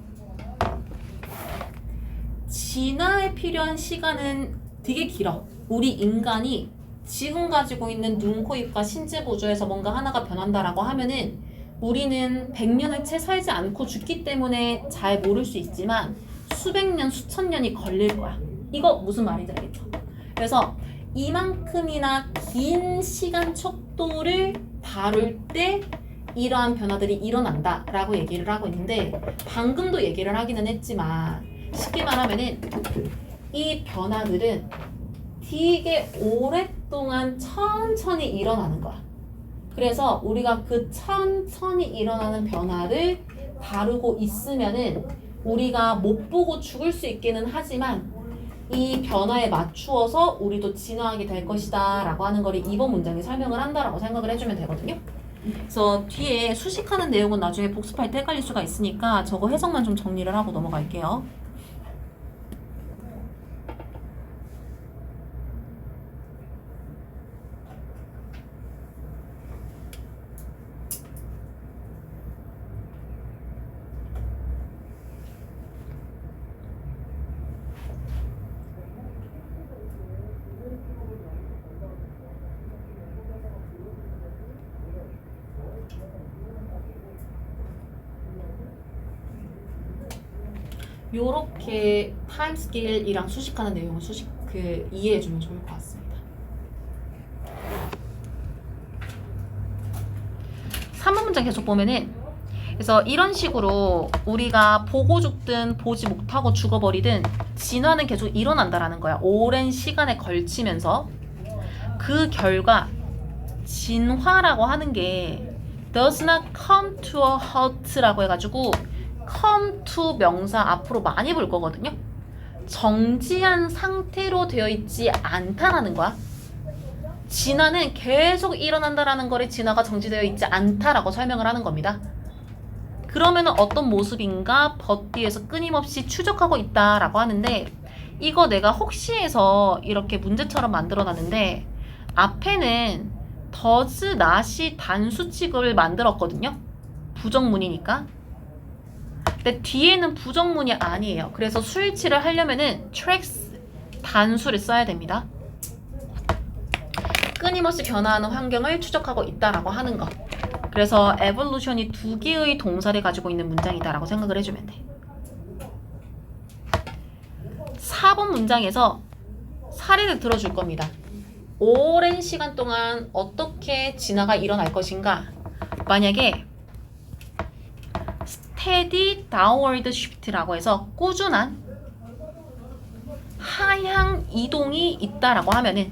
진화에 필요한 시간은 되게 길어. 우리 인간이 지금 가지고 있는 눈, 코, 입과 신체 구조에서 뭔가 하나가 변한다라고 하면은 우리는 100년을 채 살지 않고 죽기 때문에 잘 모를 수 있지만 수백 년, 수천 년이 걸릴 거야. 이거 무슨 말인지 알겠죠? 그래서 이만큼이나 긴 시간 척도를 다룰 때 이러한 변화들이 일어난다 라고 얘기를 하고 있는데, 방금도 얘기를 하기는 했지만 쉽게 말하면은 이 변화들은 되게 오랫동안 천천히 일어나는 거야. 그래서 우리가 그 천천히 일어나는 변화를 다루고 있으면은 우리가 못 보고 죽을 수 있기는 하지만 이 변화에 맞추어서 우리도 진화하게 될 것이다 라고 하는 거를 이번 문장에 설명을 한다라고 생각을 해주면 되거든요. 그래서 뒤에 수식하는 내용은 나중에 복습할 때 헷갈릴 수가 있으니까 저거 해석만 좀 정리를 하고 넘어갈게요. 요렇게 타임스케일이랑 수식하는 내용을 이해해주면 좋을 것 같습니다. 3번 문장 계속 보면은, 그래서 이런 식으로 우리가 보고 죽든 보지 못하고 죽어버리든 진화는 계속 일어난다라는 거야. 오랜 시간에 걸치면서. 그 결과 진화라고 하는 게 does not come to a halt라고 해가지고 come to 명사 앞으로 많이 볼 거거든요. 정지한 상태로 되어 있지 않다라는 거야. 진화는 계속 일어난다라는 거를 진화가 정지되어 있지 않다라고 설명을 하는 겁니다. 그러면 어떤 모습인가 버티에서 끊임없이 추적하고 있다라고 하는데, 이거 내가 혹시 해서 이렇게 문제처럼 만들어놨는데 앞에는 does not이 단수 취급을 만들었거든요. 부정문이니까. 근데 뒤에는 부정문이 아니에요. 그래서 수일치를 하려면은 tracks 단수를 써야 됩니다. 끊임없이 변화하는 환경을 추적하고 있다라고 하는 거. 그래서 evolution이 두 개의 동사를 가지고 있는 문장이다라고 생각을 해주면 돼. 4번 문장에서 사례를 들어줄 겁니다. 오랜 시간 동안 어떻게 진화가 일어날 것인가? 만약에 steady downward shift라고 해서 꾸준한 하향 이동이 있다라고 하면은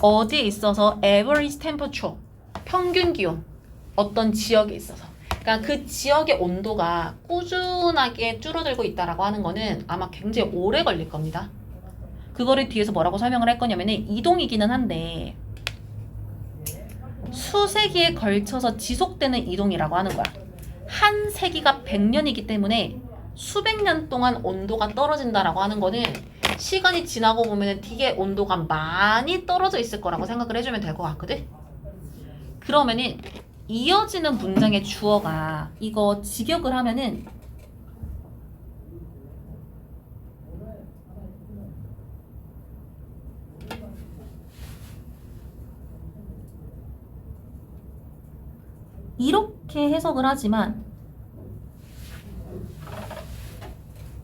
어디에 있어서 average temperature 평균 기온 어떤 지역에 있어서 그러니까 그 지역의 온도가 꾸준하게 줄어들고 있다라고 하는 거는 아마 굉장히 오래 걸릴 겁니다. 그거를 뒤에서 뭐라고 설명을 할 거냐면은 이동이기는 한데 수세기에 걸쳐서 지속되는 이동이라고 하는 거야. 한 세기가 100년이기 때문에 수백 년 동안 온도가 떨어진다라고 하는 거는 시간이 지나고 보면은 되게 온도가 많이 떨어져 있을 거라고 생각을 해주면 될 것 같거든. 그러면은 이어지는 문장의 주어가 이거 직역을 하면은 이렇게 해석을 하지만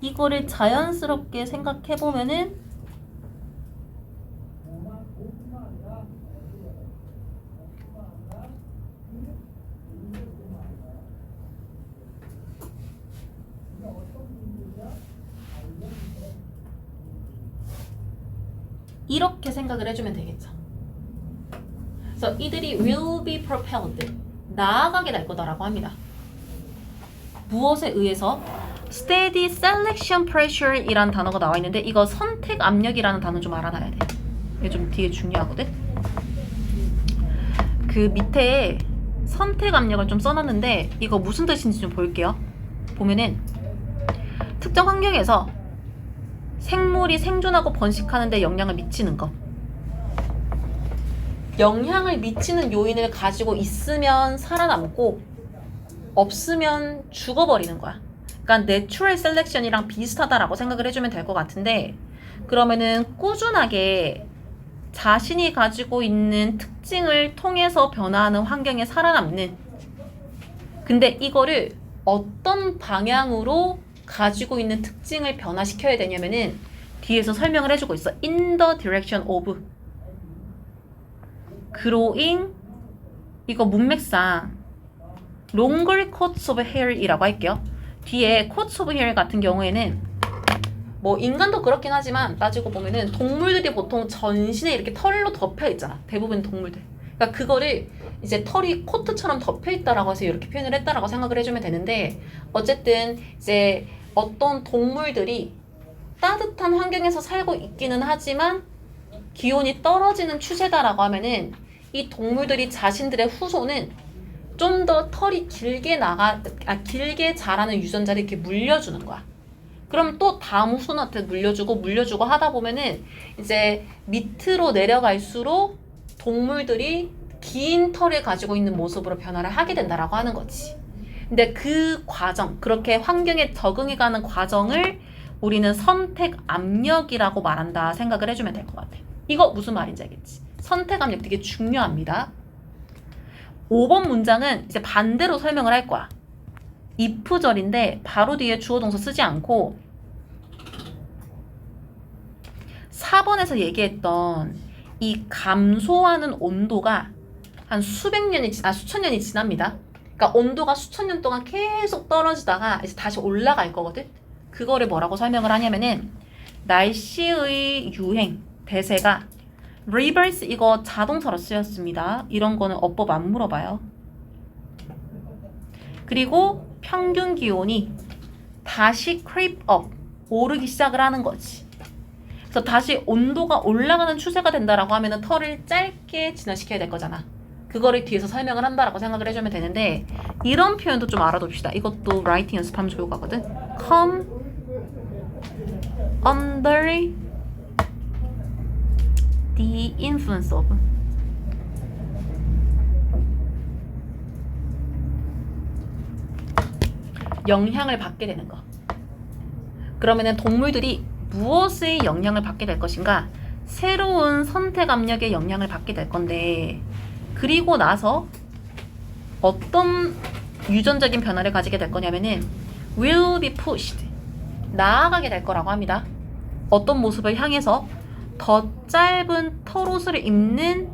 이거를 자연스럽게 생각해보면은 이렇게 생각을 해주면 되겠죠. 그래서 이들이 will be propelled 나아가게 될 거다라고 합니다. 무엇에 의해서? steady selection pressure 이라는 단어가 나와 있는데 이거 선택 압력이라는 단어 좀 알아놔야 돼. 이게 좀 되게 중요하거든. 그 밑에 선택 압력을 좀 써놨는데 이거 무슨 뜻인지 좀 볼게요. 보면은 특정 환경에서 생물이 생존하고 번식하는 데 영향을 미치는 것. 영향을 미치는 요인을 가지고 있으면 살아남고 없으면 죽어버리는 거야. 그러니까 내추럴 셀렉션이랑 비슷하다라고 생각을 해주면 될 것 같은데 그러면은 꾸준하게 자신이 가지고 있는 특징을 통해서 변화하는 환경에 살아남는 근데 이거를 어떤 방향으로 가지고 있는 특징을 변화시켜야 되냐면은 뒤에서 설명을 해주고 있어. In the direction of growing 이거 문맥상 longer coats of hair이라고 할게요. 뒤에 coats of hair 같은 경우에는 뭐 인간도 그렇긴 하지만 따지고 보면은 동물들이 보통 전신에 이렇게 털로 덮여 있잖아. 대부분 동물들. 그러니까 그거를 이제 털이 코트처럼 덮여 있다라고 해서 이렇게 표현을 했다라고 생각을 해주면 되는데 어쨌든 이제 어떤 동물들이 따뜻한 환경에서 살고 있기는 하지만 기온이 떨어지는 추세다라고 하면은 이 동물들이 자신들의 후손은 좀 더 털이 길게 자라는 유전자를 이렇게 물려주는 거야. 그럼 또 다음 후손한테 물려주고 하다 보면은 이제 밑으로 내려갈수록 동물들이 긴 털을 가지고 있는 모습으로 변화를 하게 된다라고 하는 거지. 근데 그 과정, 그렇게 환경에 적응해가는 과정을 우리는 선택 압력이라고 말한다 생각을 해주면 될 것 같아. 이거 무슨 말인지 알겠지? 선택 압력 되게 중요합니다. 5번 문장은 이제 반대로 설명을 할 거야. if절인데 바로 뒤에 주어 동사 쓰지 않고 4번에서 얘기했던 이 감소하는 온도가 한 수천 년이 지납니다. 그러니까 온도가 수천 년 동안 계속 떨어지다가 이제 다시 올라갈 거거든. 그거를 뭐라고 설명을 하냐면은 날씨의 유행, 대세가 reverse 이거 자동사로 쓰였습니다. 이런 거는 어법 안 물어봐요. 그리고 평균 기온이 다시 creep up, 오르기 시작을 하는 거지. 그래서 다시 온도가 올라가는 추세가 된다라고 하면은 털을 짧게 진화시켜야 될 거잖아. 그거를 뒤에서 설명을 한다라고 생각을 해주면 되는데 이런 표현도 좀 알아둡시다. 이것도 라이팅 연습하면 좋을 것 같거든. Come under the influence of 영향을 받게 되는 거. 그러면은 동물들이 무엇의 영향을 받게 될 것인가? 새로운 선택 압력의 영향을 받게 될 건데, 그리고 나서 어떤 유전적인 변화를 가지게 될 거냐면은 will be pushed, 나아가게 될 거라고 합니다. 어떤 모습을 향해서? 더 짧은 털옷을 입는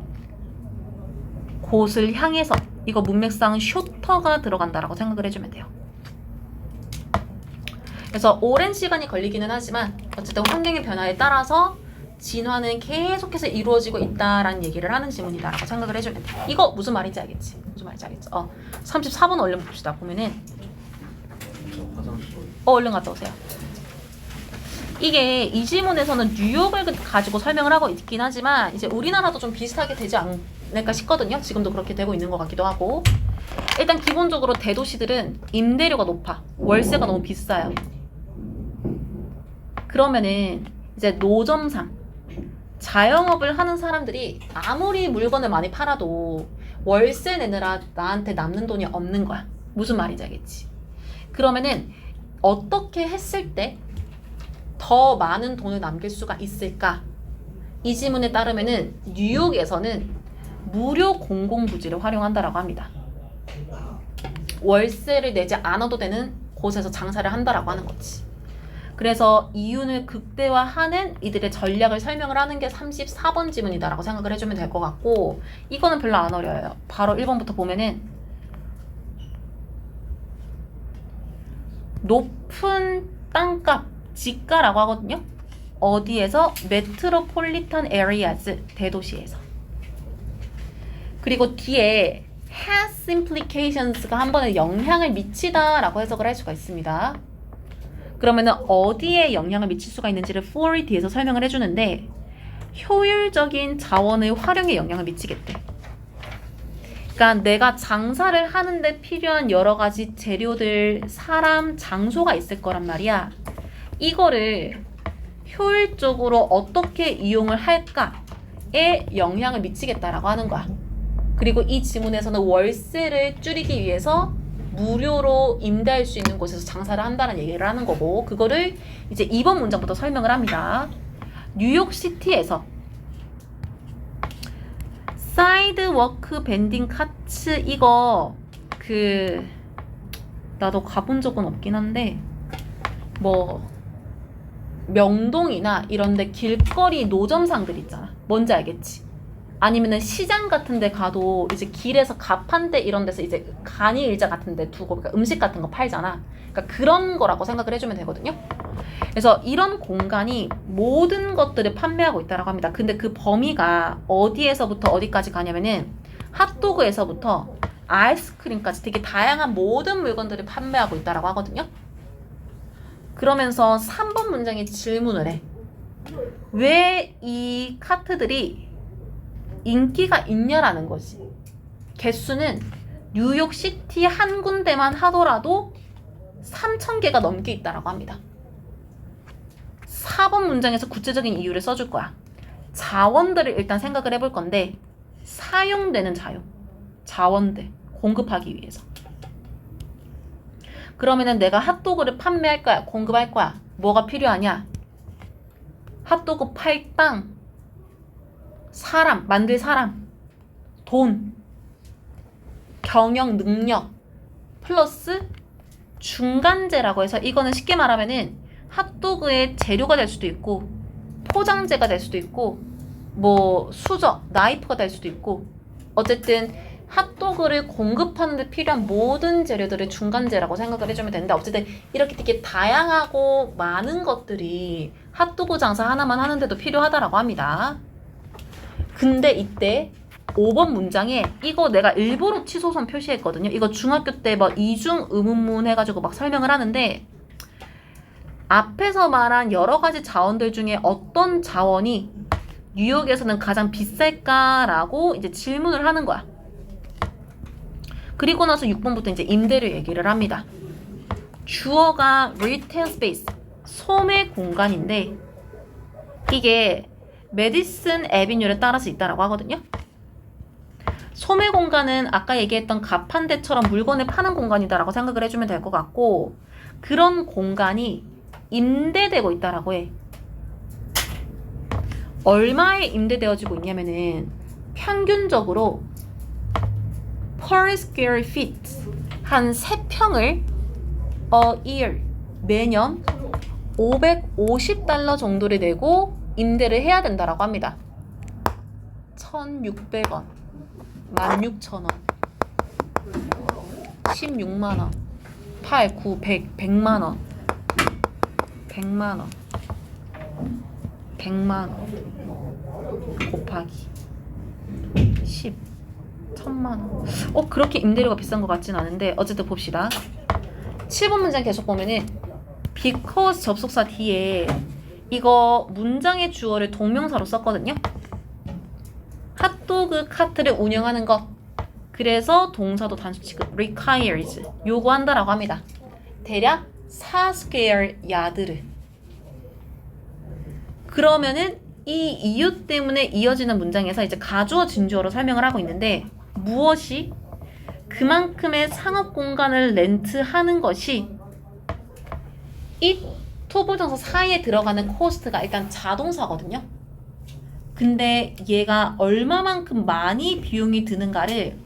곳을 향해서. 이거 문맥상 쇼터가 들어간다라고 생각을 해주면 돼요. 그래서 오랜 시간이 걸리기는 하지만 어쨌든 환경의 변화에 따라서 진화는 계속해서 이루어지고 있다라는 얘기를 하는 지문이다라고 생각을 해주면 돼. 이거 무슨 말인지 알겠지? 34번 얼른 봅시다. 보면은 얼른 갔다 오세요. 이게 이 지문에서는 뉴욕을 가지고 설명을 하고 있긴 하지만 이제 우리나라도 좀 비슷하게 되지 않을까 싶거든요. 지금도 그렇게 되고 있는 것 같기도 하고. 일단 기본적으로 대도시들은 임대료가 높아. 월세가 너무 비싸요. 그러면은 이제 노점상 자영업을 하는 사람들이 아무리 물건을 많이 팔아도 월세 내느라 나한테 남는 돈이 없는 거야. 무슨 말인지 알겠지? 그러면은 어떻게 했을 때 더 많은 돈을 남길 수가 있을까? 이 지문에 따르면은 뉴욕에서는 무료 공공부지를 활용한다라고 합니다. 월세를 내지 않아도 되는 곳에서 장사를 한다라고 하는 거지. 그래서 이윤을 극대화하는 이들의 전략을 설명을 하는 게 34번 지문이다라고 생각을 해주면 될 것 같고, 이거는 별로 안 어려워요. 바로 1번부터 보면은 높은 땅값, 지가라고 하거든요. 어디에서? 메트로폴리탄 에리아즈, 대도시에서. 그리고 뒤에 has implications가 한 번에 영향을 미치다라고 해석을 할 수가 있습니다. 그러면은 어디에 영향을 미칠 수가 있는지를 for이 뒤에서 설명을 해주는데, 효율적인 자원의 활용에 영향을 미치겠대. 그러니까 내가 장사를 하는데 필요한 여러 가지 재료들, 사람, 장소가 있을 거란 말이야. 이거를 효율적으로 어떻게 이용을 할까에 영향을 미치겠다라고 하는 거야. 그리고 이 지문에서는 월세를 줄이기 위해서 무료로 임대할 수 있는 곳에서 장사를 한다는 얘기를 하는 거고, 그거를 이제 2번 문장부터 설명을 합니다. 뉴욕시티에서 사이드워크 밴딩 카츠, 이거 나도 가본 적은 없긴 한데 뭐 명동이나 이런데 길거리 노점상들 있잖아. 뭔지 알겠지? 아니면은 시장 같은 데 가도 이제 길에서 가판대 이런 데서 이제 간이 의자 같은 데 두고 그러니까 음식 같은 거 팔잖아. 그러니까 그런 거라고 생각을 해주면 되거든요. 그래서 이런 공간이 모든 것들을 판매하고 있다라고 합니다. 근데 그 범위가 어디에서부터 어디까지 가냐면은 핫도그에서부터 아이스크림까지 되게 다양한 모든 물건들을 판매하고 있다라고 하거든요. 그러면서 3번 문장에 질문을 해. 왜 이 카트들이 인기가 있냐라는 거지. 개수는 뉴욕시티 한 군데만 하더라도 3,000개가 넘게 있다라고 합니다. 4번 문장에서 구체적인 이유를 써줄 거야. 자원들을 일단 생각을 해볼 건데, 사용되는 자원들 공급하기 위해서. 그러면은 내가 핫도그를 판매할 거야, 공급할 거야. 뭐가 필요하냐? 핫도그 팔 땅, 사람, 만들 사람, 돈, 경영 능력, 플러스 중간재라고 해서, 이거는 쉽게 말하면은 핫도그의 재료가 될 수도 있고, 포장재가 될 수도 있고, 뭐 수저, 나이프가 될 수도 있고, 어쨌든 핫도그를 공급하는 데 필요한 모든 재료들을 중간재라고 생각을 해주면 되는데, 어쨌든 이렇게 되게 다양하고 많은 것들이 핫도그 장사 하나만 하는데도 필요하다라고 합니다. 근데 이때 5번 문장에 이거 내가 일부러 취소선 표시했거든요. 이거 중학교 때 뭐 이중 의문문 해가지고 막 설명을 하는데, 앞에서 말한 여러 가지 자원들 중에 어떤 자원이 뉴욕에서는 가장 비쌀까라고 이제 질문을 하는 거야. 그리고 나서 6번부터 이제 임대료 얘기를 합니다. 주어가 retail space, 소매 공간인데, 이게 메디슨 애비뉴를 따라서 있다라고 하거든요. 소매 공간은 아까 얘기했던 가판대처럼 물건을 파는 공간이다라고 생각을 해주면 될 것 같고, 그런 공간이 임대되고 있다라고 해. 얼마에 임대되어지고 있냐면은 평균적으로 per square feet 한 3평을 a year 매년 $550 정도를 내고 임대를 해야 된다라고 합니다. 1,600원, 16,000원, 16만원, 8, 9, 100, 100만원, 100만원, 100만원 곱하기 10, 1000만원. 그렇게 임대료가 비싼 것 같진 않은데 어쨌든 봅시다. 7번 문장 계속 보면은 because 접속사 뒤에 이거 문장의 주어를 동명사로 썼거든요. 핫도그 카트를 운영하는 것. 그래서 동사도 단수 취급 requires 요구한다라고 합니다. 대략 4스퀘어 야드를. 그러면은 이 이유 때문에 이어지는 문장에서 이제 가주어 진주어로 설명을 하고 있는데, 무엇이 그만큼의 상업 공간을 렌트하는 것이 이 토부정사 사이에 들어가는 코스트가 일단 자동사거든요. 근데 얘가 얼마만큼 많이 비용이 드는가를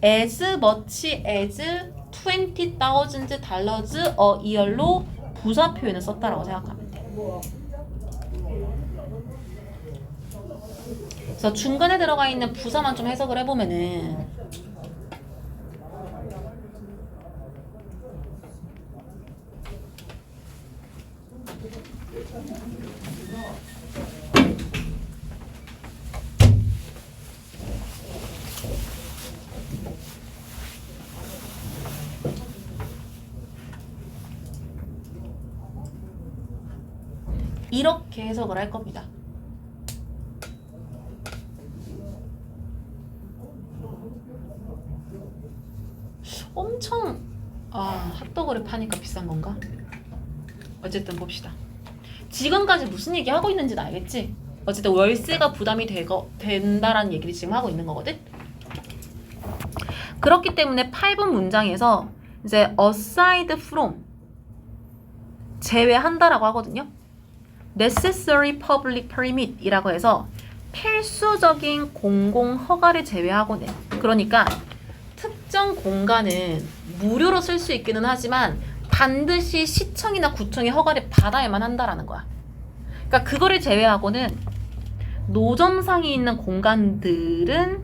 as much as $20,000 a year로 부사 표현을 썼다라고 생각하면 돼. 그래서 중간에 들어가 있는 부사만 좀 해석을 해보면은 이렇게 해석을 할 겁니다. 엄청 핫도그를 파니까 비싼 건가? 어쨌든 봅시다. 지금까지 무슨 얘기 하고 있는지는 알겠지? 어쨌든 월세가 부담이 된다라는 얘기를 지금 하고 있는 거거든? 그렇기 때문에 8번 문장에서 이제 aside from 제외한다라고 하거든요. necessary public permit 이라고 해서 필수적인 공공 허가를 제외하고는, 그러니까 특정 공간은 무료로 쓸 수 있기는 하지만 반드시 시청이나 구청의 허가를 받아야만 한다라는 거야. 그러니까 그거를 제외하고는 노점상이 있는 공간들은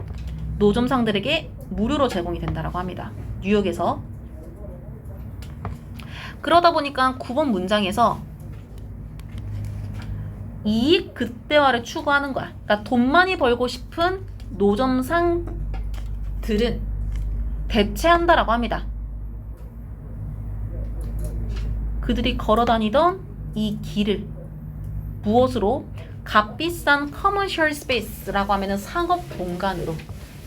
노점상들에게 무료로 제공이 된다라고 합니다. 뉴욕에서. 그러다 보니까 9번 문장에서 이익 극대화를 추구하는 거야. 그러니까 돈 많이 벌고 싶은 노점상들은 대체한다라고 합니다. 그들이 걸어다니던 이 길을 무엇으로? 값비싼 커머셜 스페이스라고 하면은 상업 공간으로.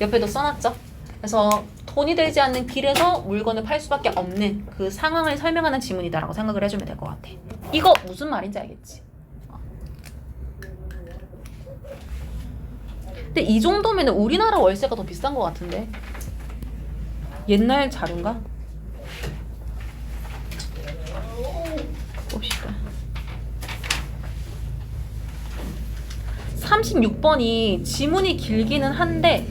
옆에도 써놨죠? 그래서 돈이 들지 않는 길에서 물건을 팔 수밖에 없는 그 상황을 설명하는 지문이다라고 생각을 해주면 될 것 같아. 이거 무슨 말인지 알겠지? 근데 이 정도면 우리나라 월세가 더 비싼 것 같은데? 옛날 자료인가? 봅시다. 36번이 지문이 길기는 한데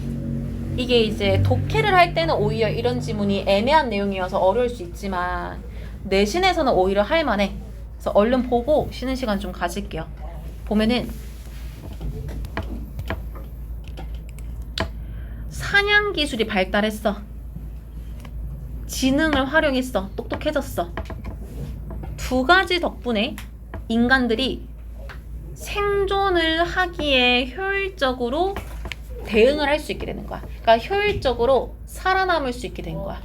이게 이제 독해를 할 때는 오히려 이런 지문이 애매한 내용이어서 어려울 수 있지만 내신에서는 오히려 할만해. 그래서 얼른 보고 쉬는 시간 좀 가질게요. 보면은 사냥 기술이 발달했어. 지능을 활용했어. 똑똑해졌어. 두 가지 덕분에 인간들이 생존을 하기에 효율적으로 대응을 할 수 있게 되는 거야. 그러니까 효율적으로 살아남을 수 있게 된 거야.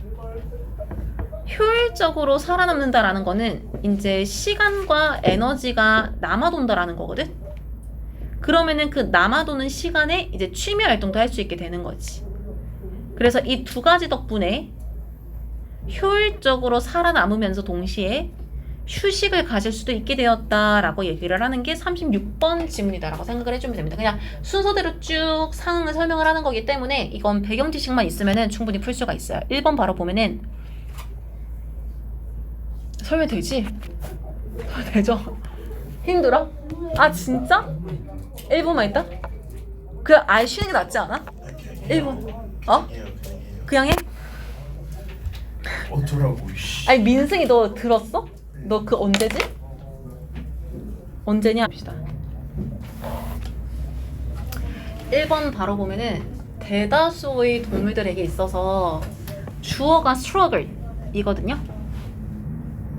효율적으로 살아남는다라는 거는 이제 시간과 에너지가 남아돈다라는 거거든. 그러면은 그 남아도는 시간에 이제 취미 활동도 할 수 있게 되는 거지. 그래서 이 두 가지 덕분에 효율적으로 살아남으면서 동시에 휴식을 가질 수도 있게 되었다라고 얘기를 하는 게 36번 지문이다라고 생각을 해주면 됩니다. 그냥 순서대로 쭉 상황을 설명을 하는 거기 때문에 이건 배경 지식만 있으면은 충분히 풀 수가 있어요. 1번 바로 보면은 설명되지? 되죠? 힘들어? 아 진짜? 1번만 있다? 그냥 아예 쉬는 게 낫지 않아? 1번 어? 그냥 해? 어쩌라고 씨. 아니 민승이 너 들었어? 너 그 언제지? 언제냐? 봅시다. 1번 바로 보면은 대다수의 동물들에게 있어서 주어가 struggle 이거든요.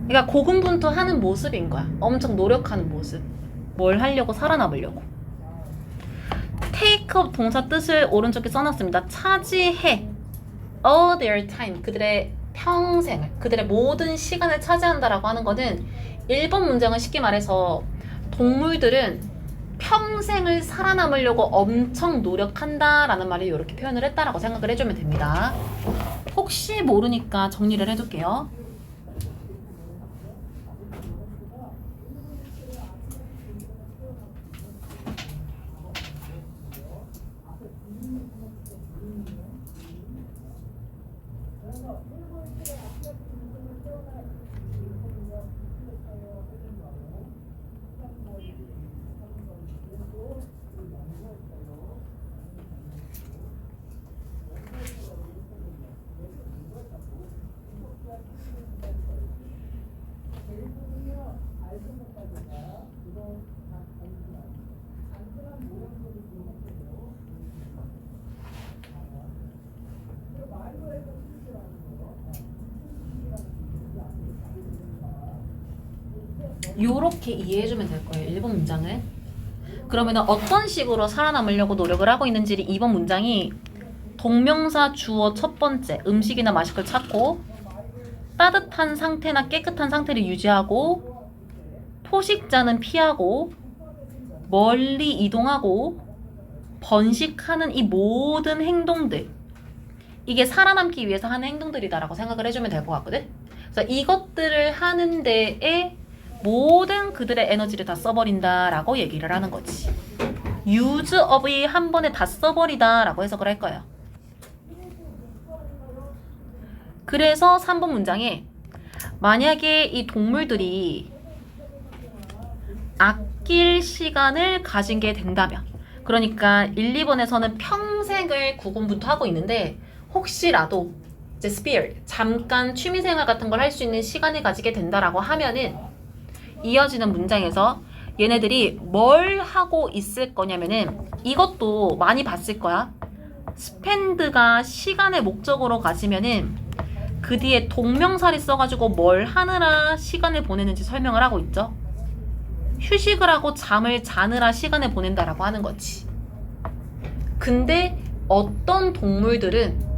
그러니까 고군분투하는 모습인 거야. 엄청 노력하는 모습. 뭘 하려고? 살아남으려고. take up 동사 뜻을 오른쪽에 써놨습니다. 차지해 all their time 그들의 평생을 그들의 모든 시간을 차지한다라고 하는 거는 1번 문장은 쉽게 말해서 동물들은 평생을 살아남으려고 엄청 노력한다라는 말을 이렇게 표현을 했다라고 생각을 해주면 됩니다. 혹시 모르니까 정리를 해둘게요. 요렇게 이해해주면 될 거예요. 1번 문장은. 그러면 어떤 식으로 살아남으려고 노력을 하고 있는지를 2번 문장이 동명사 주어 첫 번째 음식이나 마실 걸 찾고 따뜻한 상태나 깨끗한 상태를 유지하고 포식자는 피하고 멀리 이동하고 번식하는 이 모든 행동들 이게 살아남기 위해서 하는 행동들이다라고 생각을 해주면 될 것 같거든. 그래서 이것들을 하는 데에 모든 그들의 에너지를 다 써버린다라고 얘기를 하는 거지. use of이 한 번에 다 써버리다라고 해석을 할 거예요. 그래서 3번 문장에 만약에 이 동물들이 아낄 시간을 가진 게 된다면 그러니까 1, 2번에서는 평생을 구분부터 있는데 혹시라도 이제 spare 잠깐 취미생활 같은 걸 할 수 있는 시간을 가지게 된다라고 하면은 이어지는 문장에서 얘네들이 뭘 하고 있을 거냐면은 이것도 많이 봤을 거야. spend가 시간의 목적으로 가지면은 그 뒤에 동명사를 써가지고 뭘 하느라 시간을 보내는지 설명을 하고 있죠. 휴식을 하고 잠을 자느라 시간을 보낸다라고 하는 거지. 근데 어떤 동물들은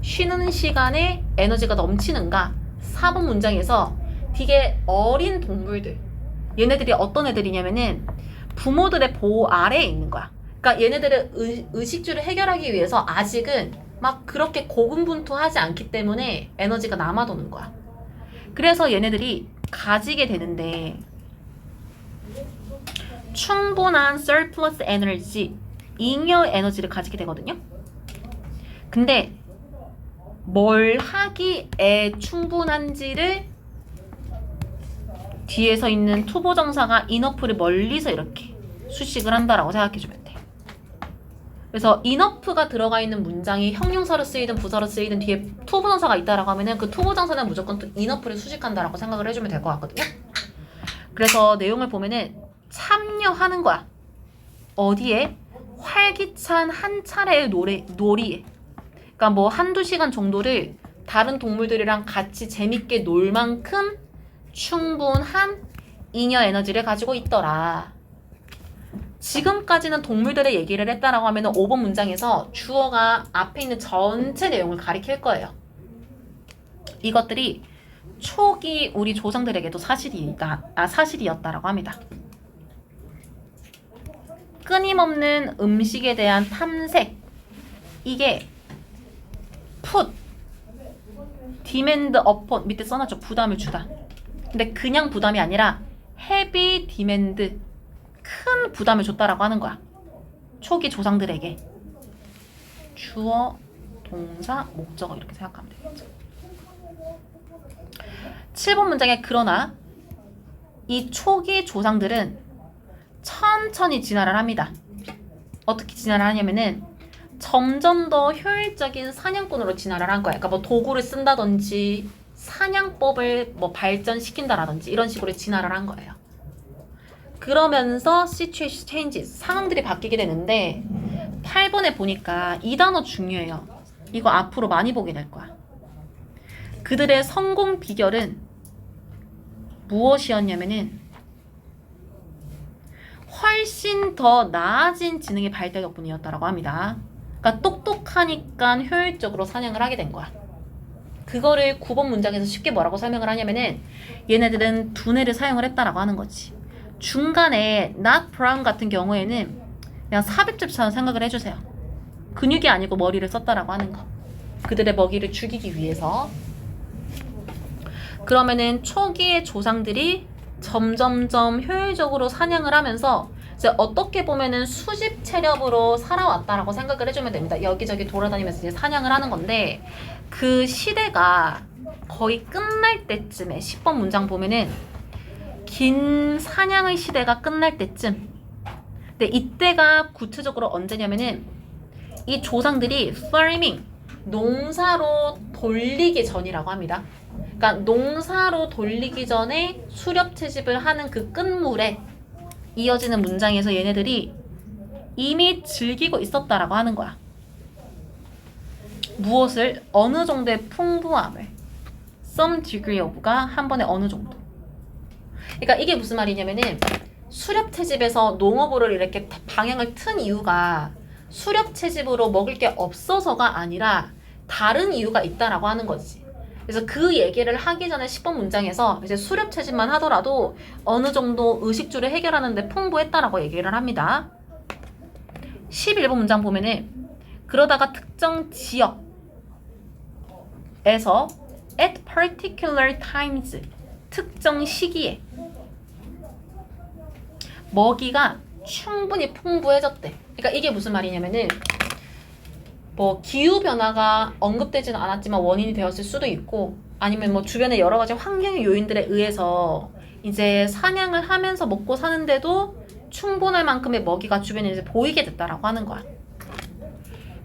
쉬는 시간에 에너지가 넘치는가? 4번 문장에서 되게 어린 동물들 얘네들이 어떤 애들이냐면은 부모들의 보호 아래에 있는 거야. 그러니까 얘네들은 의식주를 해결하기 위해서 아직은 막 그렇게 고군분투하지 않기 때문에 에너지가 남아도는 거야. 그래서 얘네들이 가지게 되는데 충분한 surplus energy 잉여 에너지를 가지게 되거든요. 근데 뭘 하기에 충분한지를 뒤에서 있는 투보정사가 enough를 멀리서 이렇게 수식을 한다라고 생각해주면 돼. 그래서 enough가 들어가 있는 문장이 형용사로 쓰이든 부사로 쓰이든 뒤에 투보정사가 있다라고 하면은 그 투보정사는 무조건 또 enough를 수식한다라고 생각을 해주면 될 것 같거든요. 그래서 내용을 보면은 참여하는 거야. 어디에? 활기찬 한 차례의 놀이에. 그러니까 뭐 한두 시간 정도를 다른 동물들이랑 같이 재밌게 놀 만큼 충분한 잉여 에너지를 가지고 있더라. 지금까지는 동물들의 얘기를 했다라고 하면 5번 문장에서 주어가 앞에 있는 전체 내용을 가리킬 거예요. 이것들이 초기 우리 조상들에게도 사실이었다라고 합니다. 끊임없는 음식에 대한 탐색 이게 put, demand upon 밑에 써놨죠. 부담을 주다. 근데 그냥 부담이 아니라 헤비 디맨드, 큰 부담을 줬다라고 하는 거야. 초기 조상들에게. 주어, 동사, 목적어 이렇게 생각하면 되겠죠. 7번 문장에 그러나 이 초기 조상들은 천천히 진화를 합니다. 어떻게 진화를 하냐면은 점점 더 효율적인 사냥꾼으로 진화를 한 거야. 그러니까 뭐 도구를 쓴다든지 사냥법을 뭐 발전시킨다라든지 이런 식으로 진화를 한 거예요. 그러면서 situation changes, 상황들이 바뀌게 되는데 8번에 보니까 이 단어 중요해요. 이거 앞으로 많이 보게 될 거야. 그들의 성공 비결은 무엇이었냐면은 훨씬 더 나아진 지능의 발달 덕분이었다라고 합니다. 그러니까 똑똑하니까 효율적으로 사냥을 하게 된 거야. 그거를 9번 문장에서 쉽게 뭐라고 설명을 하냐면은 얘네들은 두뇌를 사용을 했다라고 하는 거지. 중간에 not brown 같은 경우에는 그냥 삽입줄처럼 생각을 해주세요. 근육이 아니고 머리를 썼다라고 하는 거. 그들의 먹이를 죽이기 위해서. 그러면은 초기의 조상들이 점점점 효율적으로 사냥을 하면서 이제 어떻게 보면은 수집 체력으로 살아왔다라고 생각을 해주면 됩니다. 여기저기 돌아다니면서 이제 사냥을 하는 건데 그 시대가 거의 끝날 때쯤에 10번 문장 보면은 긴 사냥의 시대가 끝날 때쯤. 근데 이때가 구체적으로 언제냐면은 이 조상들이 farming, 농사로 돌리기 전이라고 합니다. 그러니까 농사로 돌리기 전에 수렵 채집을 하는 그 끝물에 이어지는 문장에서 얘네들이 이미 즐기고 있었다라고 하는 거야. 무엇을? 어느 정도의 풍부함을. some degree of가 한 번에 어느 정도. 그러니까 이게 무슨 말이냐면은 수렵 채집에서 농업으로 이렇게 방향을 튼 이유가 수렵 채집으로 먹을 게 없어서가 아니라 다른 이유가 있다라고 하는 거지. 그래서 그 얘기를 하기 전에 10번 문장에서 이제 수렵 채집만 하더라도 어느 정도 의식주를 해결하는 데 풍부했다라고 얘기를 합니다. 11번 문장 보면은 그러다가 특정 지역에서 at particular times, 특정 시기에 먹이가 충분히 풍부해졌대. 그러니까 이게 무슨 말이냐면은 뭐 기후변화가 언급되지는 않았지만 원인이 되었을 수도 있고 아니면 뭐 주변의 여러 가지 환경의 요인들에 의해서 이제 사냥을 하면서 먹고 사는데도 충분할 만큼의 먹이가 주변에 이제 보이게 됐다라고 하는 거야.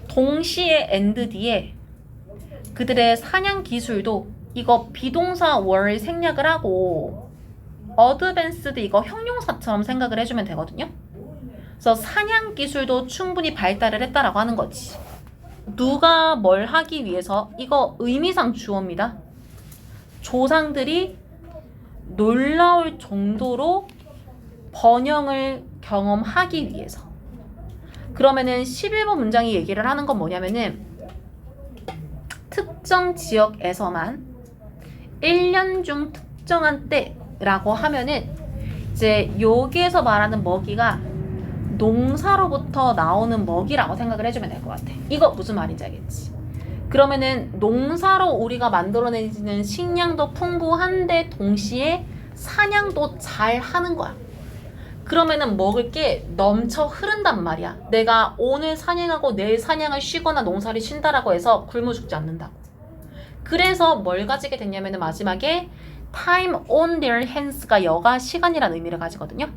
동시에 and 뒤에 그들의 사냥 기술도 이거 비동사 월 생략을 하고 어드밴스드 이거 형용사처럼 생각을 해주면 되거든요. 그래서 사냥 기술도 충분히 발달을 했다라고 하는 거지. 누가 뭘 하기 위해서? 이거 의미상 주어입니다. 조상들이 놀라울 정도로 번영을 경험하기 위해서. 그러면은 11번 문장이 얘기를 하는 건 뭐냐면은 특정 지역에서만 1년 중 특정한 때라고 하면은 이제 여기에서 말하는 먹이가 농사로부터 나오는 먹이라고 생각을 해주면 될 것 같아. 이거 무슨 말인지 알겠지? 그러면은 농사로 우리가 만들어내는 식량도 풍부한데 동시에 사냥도 잘 하는 거야. 그러면은 먹을 게 넘쳐 흐른단 말이야. 내가 오늘 사냥하고 내일 사냥을 쉬거나 농사를 쉰다라고 해서 굶어 죽지 않는다고. 그래서 뭘 가지게 됐냐면은 마지막에 time on their hands가 여가 시간이라는 의미를 가지거든요.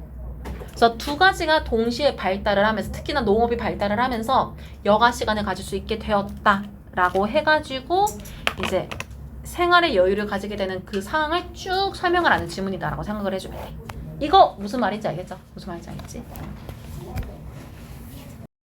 그래서 두 가지가 동시에 발달을 하면서 특히나 농업이 발달을 하면서 여가 시간을 가질 수 있게 되었다라고 해가지고 이제 생활의 여유를 가지게 되는 그 상황을 쭉 설명을 하는 지문이다라고 생각을 해주면 돼. 이거 무슨 말인지 알겠죠? 무슨 말인지 알겠지?